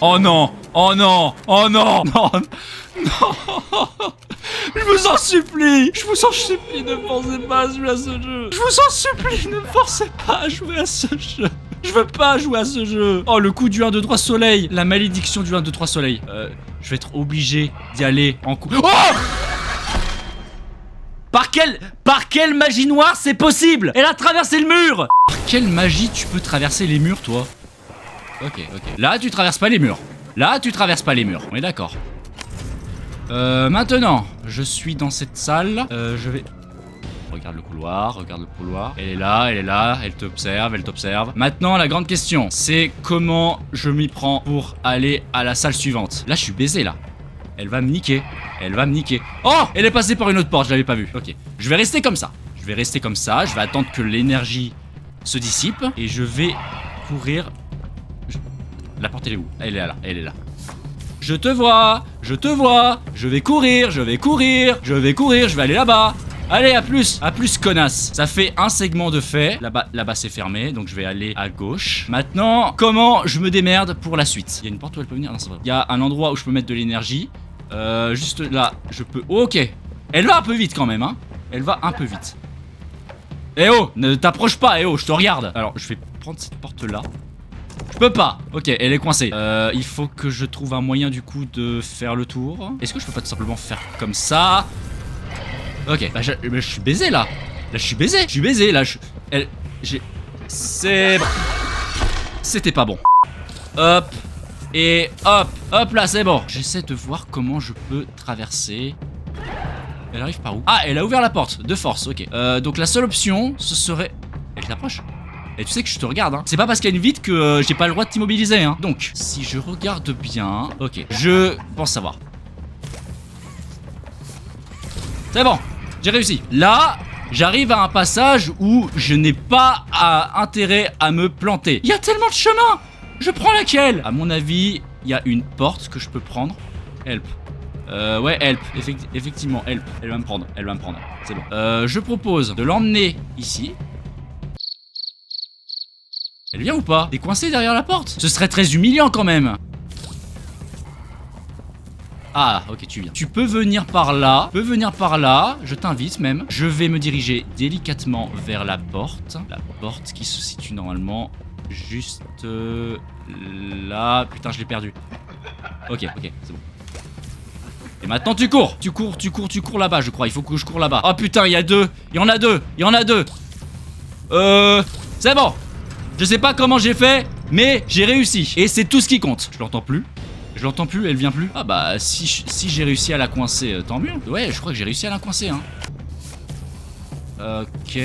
Speaker 1: Oh non! Oh non! Oh non! Non! Non! Je vous en supplie! Je vous en supplie, ne forcez pas à jouer à ce jeu! Je vous en supplie, ne forcez pas à jouer à ce jeu! Je veux pas jouer à ce jeu! Oh, le coup du 1, 2, 3 soleil! La malédiction du 1, 2, 3 soleil. Je vais être obligé d'y aller en coup. Oh! Par quelle magie noire c'est possible? Elle a traversé le mur! Par quelle magie tu peux traverser les murs, toi? Ok. Là, tu traverses pas les murs. Là, tu traverses pas les murs. On est d'accord. Maintenant, je suis dans cette salle. Je vais... Regarde le couloir. Elle est là, elle t'observe. Maintenant, la grande question, c'est comment je m'y prends pour aller à la salle suivante. Là, je suis baisé, là. Elle va me niquer. Oh! Elle est passée par une autre porte, je l'avais pas vue. Ok. Je vais rester comme ça. Je vais attendre que l'énergie se dissipe. Et je vais courir. La porte, elle est où? Elle est là. Je te vois. Je vais courir. Je vais aller là-bas. Allez, à plus, connasse. Ça fait un segment de fait. Là-bas, c'est fermé, donc je vais aller à gauche. Maintenant, comment je me démerde pour la suite? Il y a une porte où elle peut venir? Non, c'est vrai. Il y a un endroit où je peux mettre de l'énergie. Juste là, je peux... Ok. Elle va un peu vite quand même, hein. Eh oh, ne t'approche pas, je te regarde. Alors, je vais prendre cette porte-là. Je peux pas. Ok, elle est coincée. Il faut que je trouve un moyen du coup de faire le tour. Est-ce que je peux pas tout simplement faire comme ça? Ok, bah je suis baisé là. C'est... C'était pas bon. Hop. Et hop là, c'est bon. J'essaie de voir comment je peux traverser. Elle arrive par où? Ah, elle a ouvert la porte, de force, ok. Donc la seule option, ce serait... Elle t'approche. Et tu sais que je te regarde, hein. C'est pas parce qu'il y a une vitre que j'ai pas le droit de t'immobiliser, hein. Donc, si je regarde bien... Ok, je pense savoir. C'est bon, j'ai réussi. Là, j'arrive à un passage où je n'ai pas intérêt à me planter. Il y a tellement de chemins. Je prends laquelle? À mon avis, il y a une porte que je peux prendre. Help. Ouais, help. Effectivement, help. Elle va me prendre. C'est bon. Je propose de l'emmener ici. Elle vient ou pas? T'es coincé derrière la porte? Ce serait très humiliant quand même. Ah, ok, tu viens. Tu peux venir par là. Je t'invite même. Je vais me diriger délicatement vers la porte. La porte qui se situe normalement juste là. Putain, je l'ai perdu. Ok, c'est bon. Et maintenant tu cours. Tu cours là-bas, je crois. Il faut que je cours là-bas. Oh putain, il y en a deux. C'est bon. Je sais pas comment j'ai fait, mais j'ai réussi. Et c'est tout ce qui compte. Je l'entends plus, elle vient plus. Ah bah, si j'ai réussi à la coincer, tant mieux. Ouais, je crois que j'ai réussi à la coincer, hein. Ok.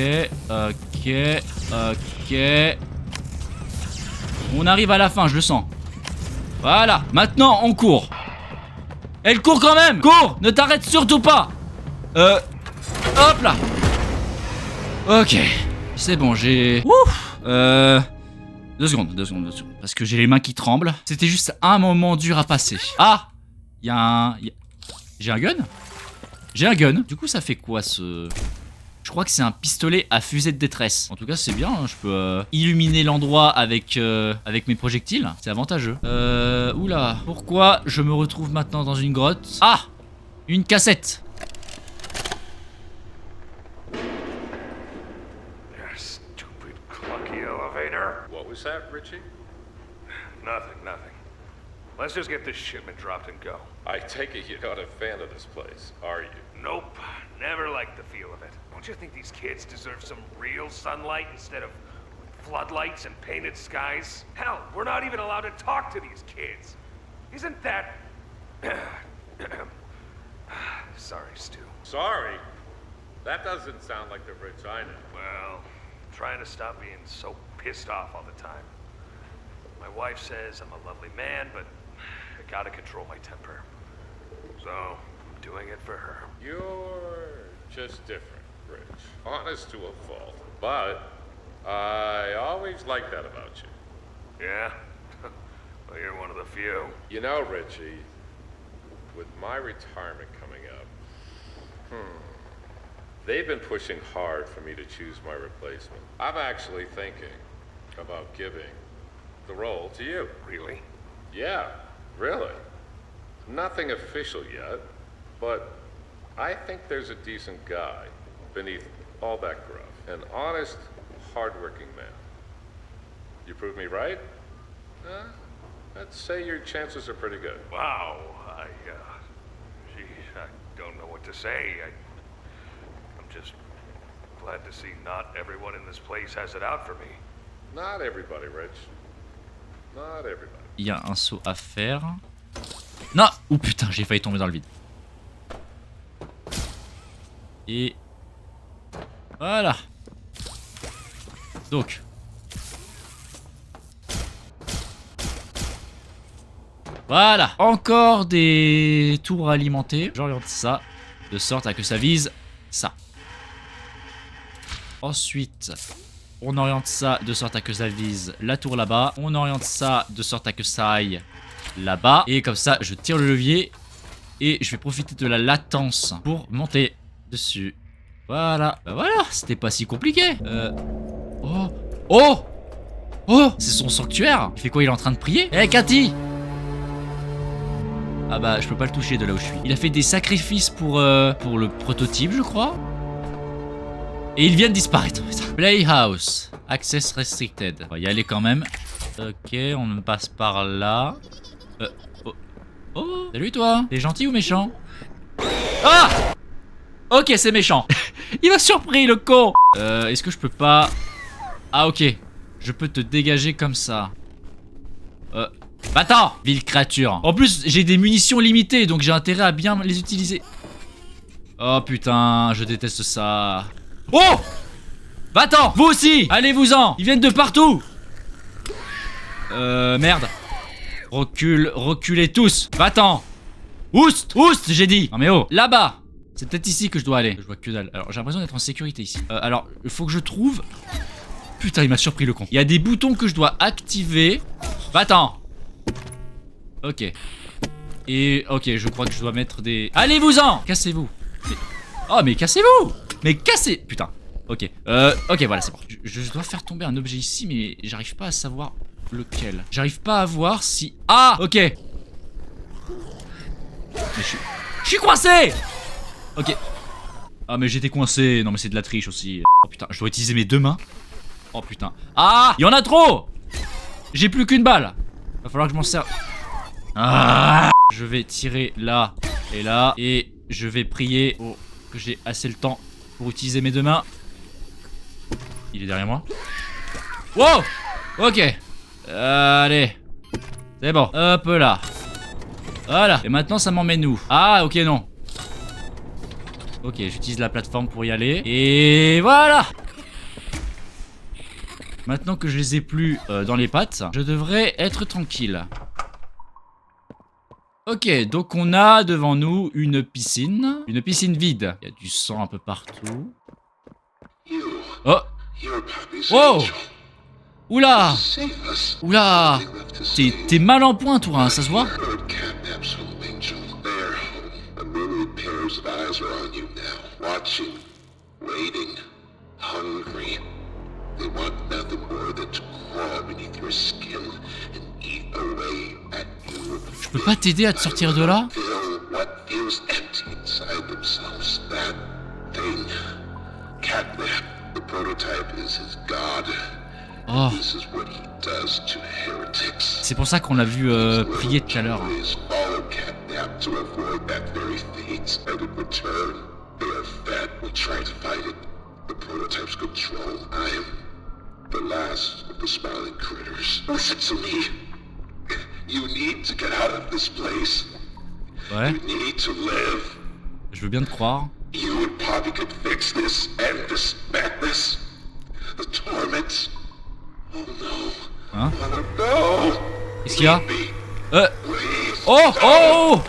Speaker 1: On arrive à la fin, je le sens. Voilà, maintenant on court. Elle court quand même. Cours, ne t'arrête surtout pas. Hop là. Ok. C'est bon, j'ai... Ouf. 2 secondes. Parce que j'ai les mains qui tremblent. C'était juste un moment dur à passer. Ah. J'ai un gun. Du coup, ça fait quoi ce... Je crois que c'est un pistolet à fusée de détresse. En tout cas, c'est bien, hein. Je peux illuminer l'endroit avec mes projectiles. C'est avantageux. Oula. Pourquoi je me retrouve maintenant dans une grotte? Ah. Une cassette.
Speaker 8: What was that, Richie? Nothing. Let's just get this shipment dropped and go. I take it you're not a fan of this place, are you? Nope. Never liked the feel of it. Don't you think these kids deserve some real sunlight instead of floodlights and painted skies? Hell, we're not even allowed to talk to these kids. Isn't that... Sorry, Stu. Sorry? That doesn't sound like the Rich I know. Well, I'm trying to stop being so pissed off all the time. My wife says I'm a lovely man, but I gotta control my temper. So, I'm doing it for her. You're just different, Rich. Honest to a fault. But I always liked that about you. Yeah? Well, you're one of the few.
Speaker 12: You know, Richie, with my retirement coming up, they've been pushing hard for me to choose my replacement. I'm actually thinking about giving the role to you.
Speaker 8: Really?
Speaker 12: Yeah, really. Nothing official yet, but I think there's a decent guy beneath all that gruff. An honest, hardworking man. You prove me right? I'd say your chances are pretty good.
Speaker 8: Wow. Geez, I don't know what to say. I'm just glad to see not everyone in this place has it out for me.
Speaker 12: Not everybody, Rich. Not everybody.
Speaker 1: Il y a un saut à faire. Non! Oh putain, j'ai failli tomber dans le vide. Et... voilà. Donc... voilà. Encore des tours à alimenter. J'oriente ça de sorte à que ça vise ça. Ensuite, on oriente ça de sorte à que ça vise la tour là-bas. On oriente ça de sorte à que ça aille là-bas. Et comme ça, je tire le levier. Et je vais profiter de la latence pour monter dessus. Voilà. Bah voilà, c'était pas si compliqué. Oh. Oh. Oh. C'est son sanctuaire. Il fait quoi? Il est en train de prier? Eh, Cathy! Ah bah, je peux pas le toucher de là où je suis. Il a fait des sacrifices pour le prototype, je crois. Et il vient de disparaître. Playhouse. Access restricted. On va y aller quand même. Ok, on passe par là. Oh. Oh. Salut toi. T'es gentil ou méchant? Ah! Ok, c'est méchant. Il m'a surpris, le con. Est-ce que je peux pas... ah ok. Je peux te dégager comme ça. Va-t'en, ville créature. En plus, j'ai des munitions limitées, donc j'ai intérêt à bien les utiliser. Oh putain, je déteste ça. Oh! Va-t'en, vous aussi. Allez-vous-en, ils viennent de partout. Merde. Reculez tous. Va-t'en. Oust, j'ai dit. Non mais oh, là-bas. C'est peut-être ici que je dois aller. Je vois que dalle. Alors j'ai l'impression d'être en sécurité ici. Alors, il faut que je trouve... putain, il m'a surpris le con. Il y a des boutons que je dois activer. Va-t'en. Ok. Et ok, je crois que je dois mettre des... allez-vous-en. Cassez-vous. Oh mais cassez-vous. Mais cassez... putain. Ok. Ok, voilà, c'est bon. Je dois faire tomber un objet ici, mais j'arrive pas à savoir lequel. J'arrive pas à voir si... ah, ok. Mais je suis coincé. Ok. Ah mais j'étais coincé. Non mais c'est de la triche aussi. Oh putain, je dois utiliser mes deux mains. Oh putain. Ah, il y en a trop. J'ai plus qu'une balle. Va falloir que je m'en serve. Ah, je vais tirer là et là. Et je vais prier que j'ai assez le temps pour utiliser mes deux mains. Il est derrière moi. Wow. Ok. Allez. C'est bon. Hop là. Voilà. Et maintenant ça m'emmène où? Ah ok, non. Ok, j'utilise la plateforme pour y aller. Et voilà. Maintenant que je les ai plus dans les pattes, je devrais être tranquille. Ok, donc on a devant nous une piscine. Une piscine vide. Il y a du sang un peu partout. Oh. Wow. Oula. Oula. T'es mal en point, toi, hein, ça se voit.
Speaker 9: They want nothing more than to crawl beneath your skin and eat away at you.
Speaker 1: Je peux pas t'aider à te sortir de là?
Speaker 9: Fill what feels empty inside themselves. That thing. Catnap. The prototype is his god.
Speaker 1: Oh.
Speaker 9: This is what he does to heretics.
Speaker 1: C'est pour ça qu'on l'a vu prier tout à l'heure.
Speaker 9: Please follow Catnap to avoid that very fate. And in return, they are fed. We try to fight it. The prototype's control. I am the last of the smiling critters. Listen to me. You need to get out of this place.
Speaker 1: Ouais.
Speaker 9: You need to live.
Speaker 1: Je veux bien te croire.
Speaker 9: You and Poppy could fix this, end this madness. The torment. Oh no.
Speaker 1: Hein?
Speaker 9: Oh no.
Speaker 1: Qu'est-ce qu'il y a? Oh. Oh.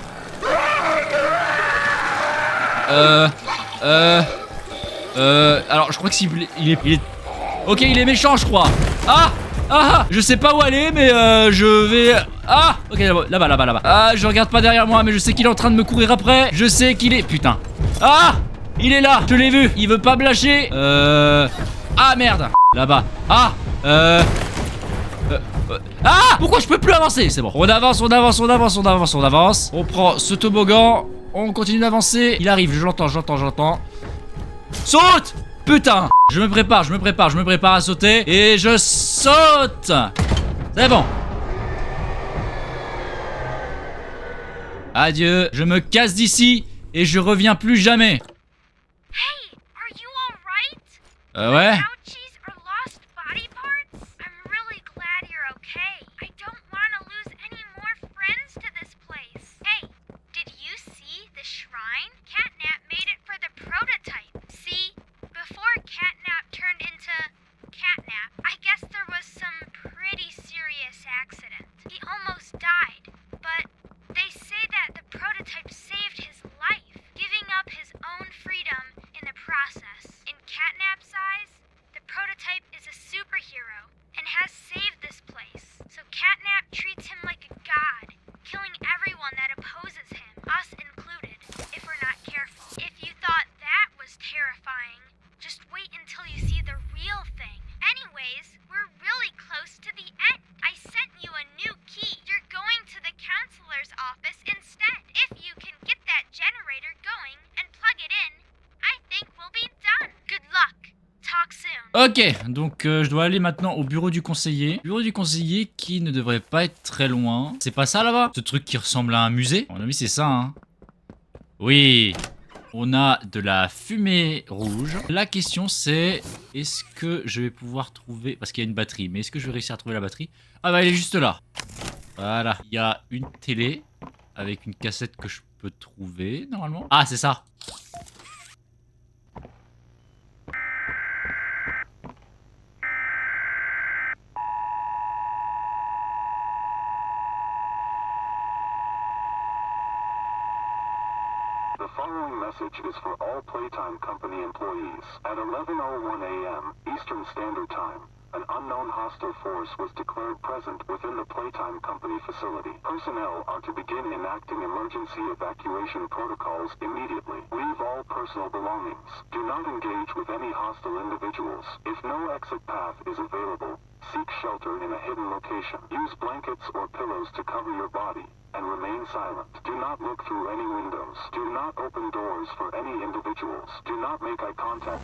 Speaker 1: Alors je crois que s'il est... ok, il est méchant, je crois. Ah. Ah, je sais pas où aller, mais je vais... Ah, ok, là-bas. Ah, je regarde pas derrière moi, mais je sais qu'il est en train de me courir après. Je sais qu'il est... Putain. Ah, il est là, je l'ai vu. Il veut pas me lâcher. Ah, merde. Là-bas. Ah, Ah, pourquoi je peux plus avancer? C'est bon. On avance. On prend ce toboggan. On continue d'avancer. Il arrive, je l'entends. Saute! Putain! Je me prépare à sauter. Et je saute! C'est bon. Adieu. Je me casse d'ici. Et je reviens plus jamais.
Speaker 7: Hey, are you all right?
Speaker 1: Ouais.
Speaker 7: Ouchies or lost body parts? I'm really glad you're okay. I don't want to lose any more friends to this place. Hey, did you see the shrine? Catnap made it for the prototype. See? Before Catnap turned into Catnap, I guess there was some pretty serious accident. He almost died, but they say that the prototype saved his life, giving up his own freedom in the process. In Catnap's eyes, the prototype is a superhero and has saved this place. So Catnap treats him like a god, killing everyone that opposes him, us included, if we're not careful. If you thought that was terrifying, just wait until you see the real thing. Anyways, we're really close to the end. I sent you a new key. You're going to the counselor's office instead. If you can get that generator going and plug it in, I think we'll be done. Good luck. Talk soon.
Speaker 1: Ok, donc je dois aller maintenant au bureau du conseiller. Bureau du conseiller qui ne devrait pas être très loin. C'est pas ça là-bas? Ce truc qui ressemble à un musée? À mon avis, c'est ça, hein. Oui. On a de la fumée rouge. La question c'est, est-ce que je vais pouvoir trouver... Parce qu'il y a une batterie, mais est-ce que je vais réussir à trouver la batterie? Ah bah elle est juste là. Voilà. Il y a une télé avec une cassette que je peux trouver normalement. Ah c'est ça.
Speaker 13: The following message is for all Playtime Company employees. At 11:01 a.m. Eastern Standard Time, an unknown hostile force was declared present within the Playtime Company facility. Personnel are to begin enacting emergency evacuation protocols immediately. Leave all personal belongings. Do not engage with any hostile individuals. If no exit path is available, seek shelter in a hidden location. Use blankets or pillows to cover your body. And remain silent. Do not look through any windows. Do not open doors for any individuals. Do not make eye contact.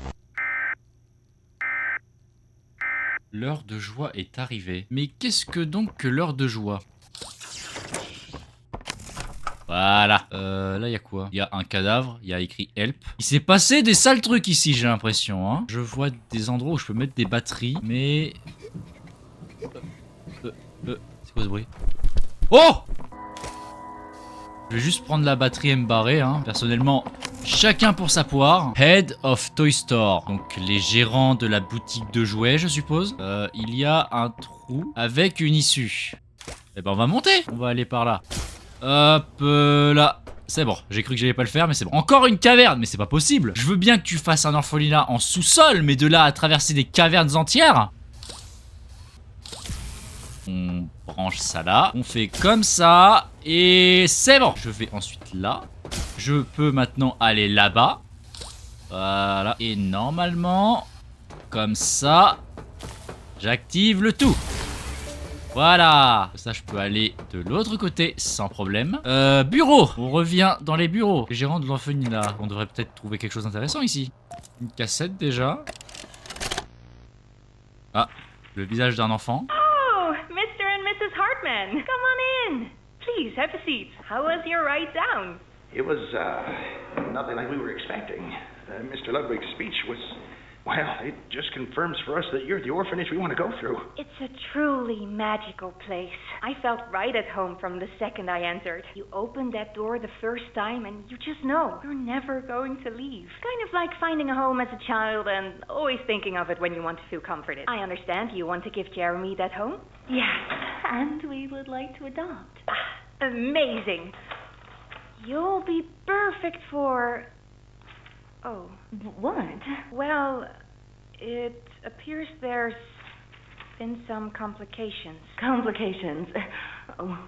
Speaker 1: L'heure de joie est arrivée. Mais qu'est-ce que donc que l'heure de joie? Voilà. Là, il y a quoi? Il y a un cadavre, il y a écrit help. Il s'est passé des sales trucs ici, j'ai l'impression. Hein. Je vois des endroits où je peux mettre des batteries, mais... C'est quoi ce bruit? Oh! Je vais juste prendre la batterie et me barrer, hein. Personnellement, chacun pour sa poire. Head of Toy Store. Donc les gérants de la boutique de jouets, je suppose. Il y a un trou avec une issue. Eh ben on va monter. On va aller par là. Hop là. C'est bon, j'ai cru que j'allais pas le faire, mais c'est bon. Encore une caverne, mais c'est pas possible. Je veux bien que tu fasses un orphelinat en sous-sol, mais de là à traverser des cavernes entières. On branche ça là, on fait comme ça, et c'est bon. Je vais ensuite là, je peux maintenant aller là-bas. Voilà, et normalement, comme ça, j'active le tout. Voilà, ça je peux aller de l'autre côté sans problème. Bureau, on revient dans les bureaux. Les gérants de l'orphelinat, on devrait peut-être trouver quelque chose d'intéressant ici. Une cassette déjà. Ah, le visage d'un enfant.
Speaker 5: Mr. and Mrs. Hartman, come on in. Please, have a seat. How was your ride down?
Speaker 14: It was, nothing like we were expecting. Mr. Ludwig's speech was, well, it just confirms for us that you're the orphanage we want to go through.
Speaker 5: It's a truly magical place. I felt right at home from the second I entered. You opened that door the first time and you just know you're never going to leave. Kind of like finding a home as a child and always thinking of it when you want to feel comforted. I understand you want to give Jeremy that home? Yes, and we would like to adopt. Amazing. You'll be perfect for... Oh. What? Well, it appears there's been some complications.
Speaker 6: Complications?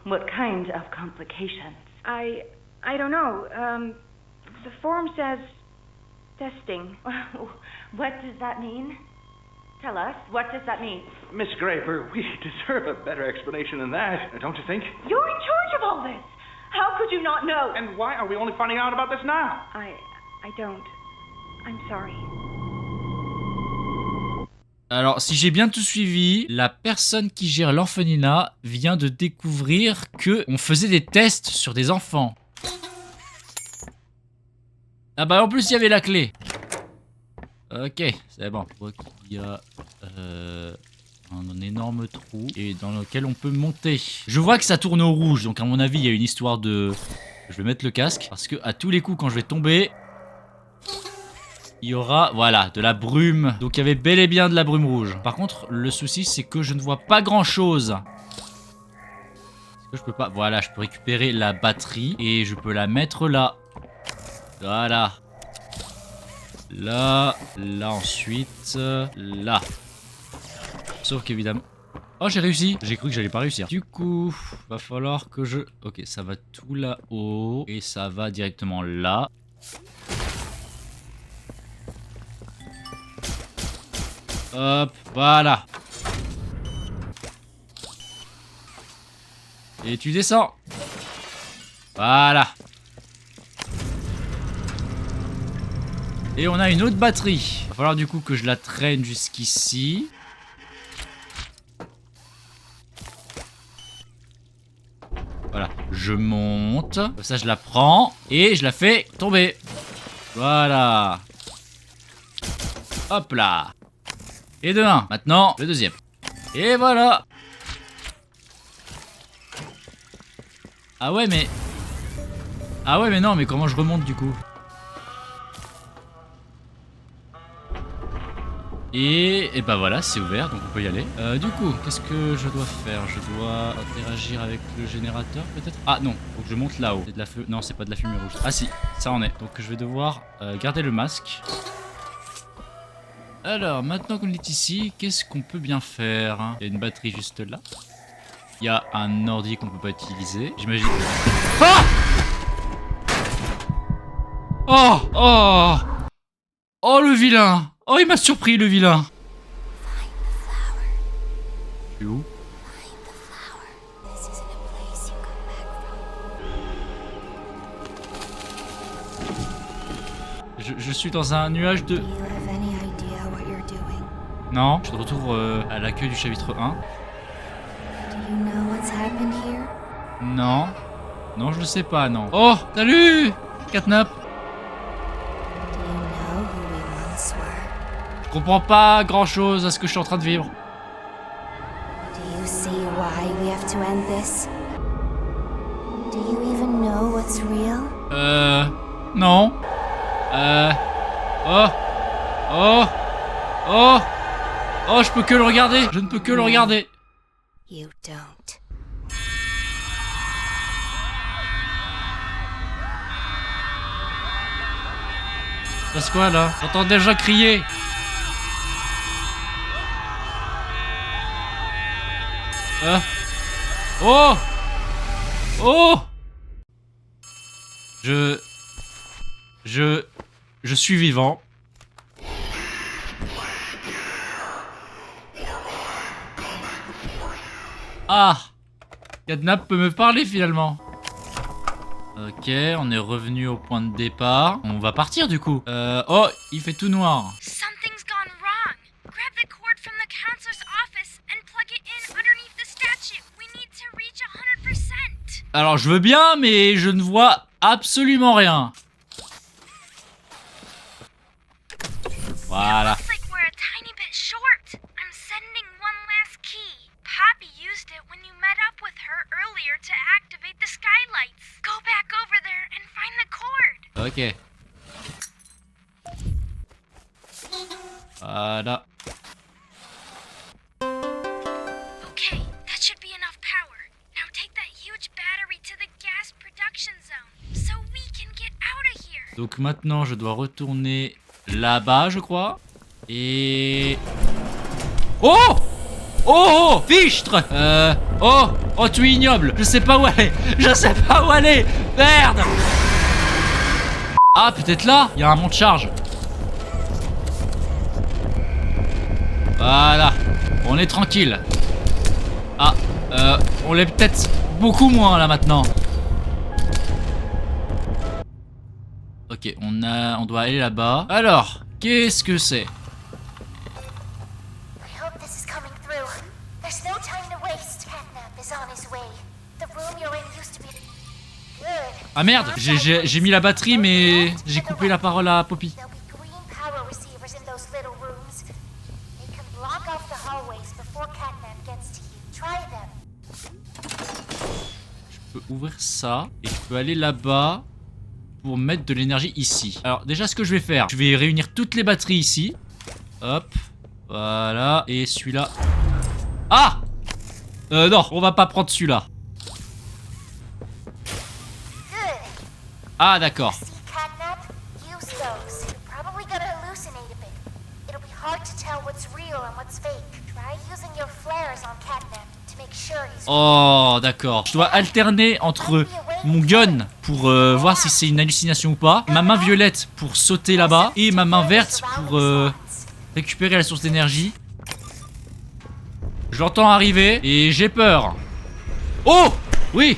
Speaker 6: What kind of complications?
Speaker 5: I don't know. The form says testing.
Speaker 6: What does that mean? Tell us, what does that mean?
Speaker 14: Miss Graper, we deserve a better explanation than that, don't you think?
Speaker 6: You're in charge of all this! How could you not know?
Speaker 14: And why are we only finding out about this now?
Speaker 5: I don't. I'm sorry.
Speaker 1: Alors, si j'ai bien tout suivi, la personne qui gère l'orphelinat vient de découvrir que on faisait des tests sur des enfants. Ah bah en plus il y avait la clé. Ok, c'est bon. Je vois qu'il y a un énorme trou et dans lequel on peut monter. Je vois que ça tourne au rouge, donc à mon avis il y a une histoire de... Je vais mettre le casque parce que à tous les coups quand je vais tomber, il y aura, voilà, de la brume. Donc il y avait bel et bien de la brume rouge. Par contre, le souci c'est que je ne vois pas grand chose. Est-ce que je peux pas... Voilà, je peux récupérer la batterie et je peux la mettre là. Voilà. Là, là ensuite, là. Sauf qu'évidemment... Oh, j'ai réussi. J'ai cru que j'allais pas réussir. Du coup, va falloir que je... Ok, ça va tout là-haut. Et ça va directement là. Hop, voilà. Et tu descends. Voilà. Et on a une autre batterie. Il va falloir du coup que je la traîne jusqu'ici. Voilà, je monte. Comme ça je la prends et je la fais tomber. Voilà. Hop là. Et de 1. Maintenant, le deuxième. Et voilà. Ah ouais mais... Ah ouais mais non, mais comment je remonte du coup? Et bah voilà, c'est ouvert, donc on peut y aller. Du coup, qu'est-ce que je dois faire? Je dois interagir avec le générateur peut-être? Ah non, faut que je monte là-haut. C'est de la feu... Non, c'est pas de la fumée rouge. Ah si, ça en est. Donc je vais devoir garder le masque. Alors, maintenant qu'on est ici, qu'est-ce qu'on peut bien faire? Il y a une batterie juste là. Il y a un ordi qu'on peut pas utiliser. J'imagine... Ah! Oh! Oh! Oh le vilain! Oh il m'a surpris le vilain! Je suis où? Je suis dans un nuage de... Non, je suis de retour à l'accueil du chapitre 1. Non. Non, je le sais pas, non. Oh, salut Catnap. Je comprends pas grand chose à ce que je suis en train de vivre. Non. Oh. Oh. Oh. Oh, je peux que le regarder. Je ne peux que le regarder.
Speaker 15: You don't.
Speaker 1: Passe quoi là? J'entends déjà crier. Oh. Oh. Je suis vivant. Ah! Catnap peut me parler finalement. Ok, on est revenu au point de départ. On va partir du coup. Oh, il fait tout noir.
Speaker 7: Something's gone wrong. Grab the cord from the counselor's office and plug it in underneath the statue. We need to reach 100%.
Speaker 1: Alors je veux bien, mais je ne vois absolument rien. Voilà.
Speaker 7: Looks like we're a tiny bit short. I'm sending one last key. Poppy used it when you met up with her earlier to activate the skylights. Go back over there and find the cord.
Speaker 1: Ok. Voilà.
Speaker 7: Okay, that should be enough power. Now take that huge battery to the gas production zone so we can get out of here.
Speaker 1: Donc maintenant je dois retourner là-bas je crois. Et... Oh! Oh, fichtre. Oh, tu es ignoble. Je sais pas où aller. Je sais pas où aller. Merde. Ah, peut-être là. Il y a un monte charge. Voilà. On est tranquille. Ah, on l'est peut-être beaucoup moins là maintenant. Ok, on doit aller là-bas. Alors, qu'est-ce que c'est? Ah merde, j'ai mis la batterie mais j'ai coupé la parole à Poppy. Je peux ouvrir ça et je peux aller là-bas pour mettre de l'énergie ici. Alors déjà ce que je vais faire, je vais réunir toutes les batteries ici. Hop, voilà, et celui-là. Ah non, on va pas prendre celui-là. Ah d'accord. Oh d'accord. Je dois alterner entre mon gun pour voir si c'est une hallucination ou pas, ma main violette pour sauter là-bas et ma main verte pour récupérer la source d'énergie. Je l'entends arriver et j'ai peur. Oh oui.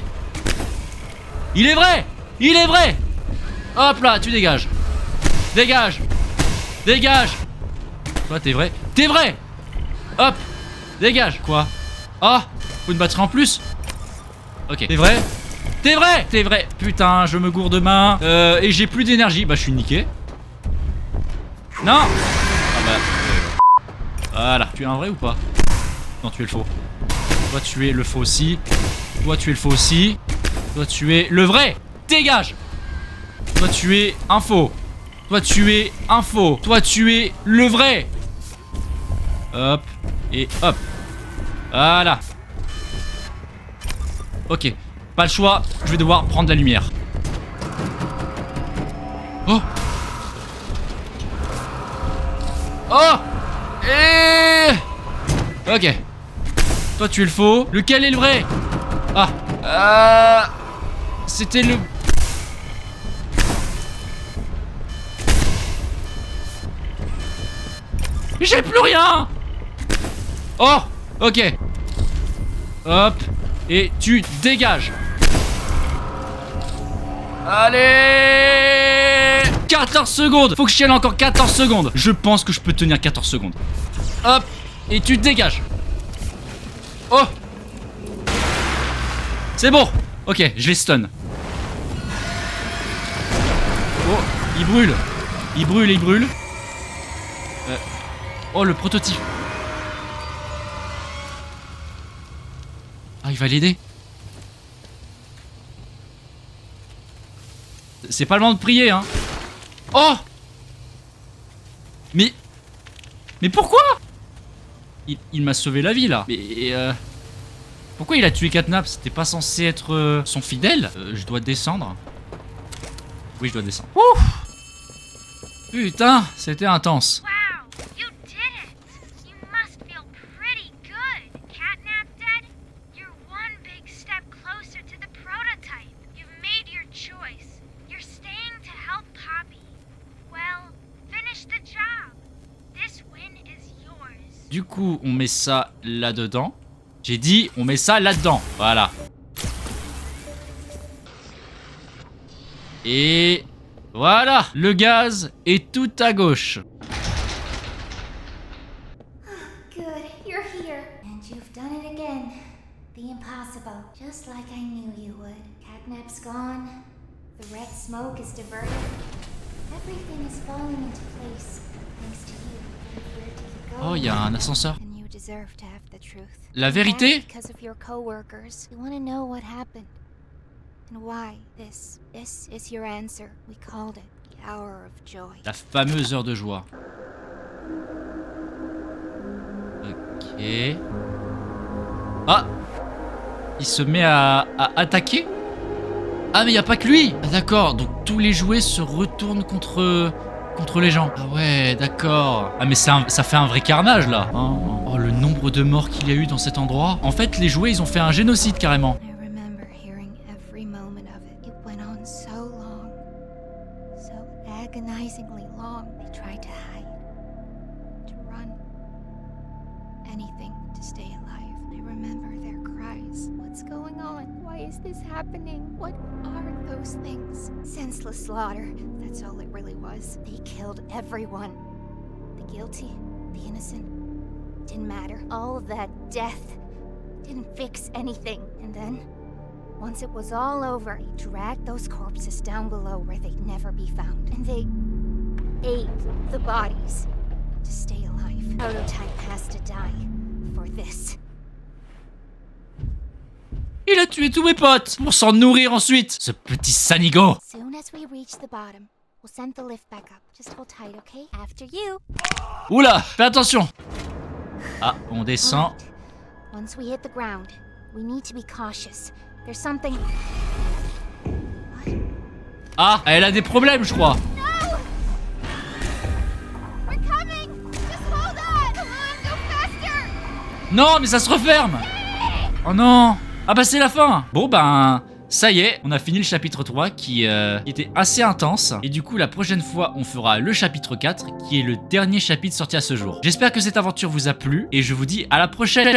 Speaker 1: Il est vrai. Il est vrai. Hop là, tu dégages. Dégage. Dégage. Toi, t'es vrai. T'es vrai. Hop. Dégage. Quoi? Ah, faut une batterie en plus. Ok. T'es vrai. T'es vrai. T'es vrai. Putain, je me gourde main. Et j'ai plus d'énergie. Bah, je suis niqué. Non. Ah bah. Voilà. Tu es un vrai ou pas? Non, tu es le faux. Toi, tu es le faux aussi. Toi, tu es le faux aussi. Toi, tu es le vrai. Dégage. Toi tu es un faux. Toi tu es un faux. Toi tu es le vrai. Hop. Et hop. Voilà. Ok. Pas le choix. Je vais devoir prendre la lumière. Oh. Oh. Et... Ok. Toi tu es le faux. Lequel est le vrai? Ah. C'était le... J'ai plus rien. Oh, ok. Hop. Et tu dégages. Allez. 14 secondes. Faut que je tienne encore 14 secondes. Je pense que je peux tenir 14 secondes. Hop. Et tu dégages. Oh. C'est bon. Ok, je vais stun. Oh, il brûle. Il brûle, il brûle. Oh, le prototype. Ah, il va l'aider. C'est pas le moment de prier, hein. Oh. Mais pourquoi? Il m'a sauvé la vie, là. Mais pourquoi il a tué Catnap? C'était pas censé être son fidèle? Je dois descendre. Oui, je dois descendre. Ouf. Putain, c'était intense. Du coup, on met ça là-dedans. J'ai dit, on met ça là-dedans. Voilà. Et voilà, le gaz est tout à gauche.
Speaker 15: Good, you're here. And you've done it again. The impossible. Just like I knew you would. Catnap's gone. The red smoke is diverted. Everything is falling into place. Thanks to you.
Speaker 1: Oh, il y a un ascenseur. La vérité? La fameuse heure de joie. Ok. Ah! Il se met à attaquer? Ah, mais il n'y a pas que lui! Ah, d'accord, donc tous les jouets se retournent contre contre les gens. Ah ouais, d'accord. Ah mais ça fait un vrai carnage là. Oh, le nombre de morts qu'il y a eu dans cet endroit. En fait, les jouets, ils ont fait un génocide carrément.
Speaker 15: I remember hearing every moment of it. It went on so long. So agonizingly long. They tried to hide. To run. Anything to stay alive. I remember their cries. What's going on? Why is this happening? What are those things? Senseless slaughter. That's all it really was. They killed everyone. The guilty, the innocent. Didn't matter. All of that death didn't fix anything. And then, once it was all over, they dragged those corpses down below where they'd never be found. And they ate the bodies to stay alive. Prototype has to die for this.
Speaker 1: Il a tué tous mes potes pour s'en nourrir ensuite. Ce petit sanigo.
Speaker 15: Soon as we reach the bottom, we'll send the lift back up. Just hold tight, okay? After you.
Speaker 1: Oula, fais attention. Ah, on descend.
Speaker 15: Once we hit the ground, we need to be cautious. There's something.
Speaker 1: Ah, elle a des problèmes, je crois.
Speaker 15: No! We're coming! Just hold on! Come on, go faster!
Speaker 1: Non, mais ça se referme. Oh non. Ah bah c'est la fin. Bon ben, ça y est, on a fini le chapitre 3 qui était assez intense. Et du coup, la prochaine fois, on fera le chapitre 4 qui est le dernier chapitre sorti à ce jour. J'espère que cette aventure vous a plu et je vous dis à la prochaine.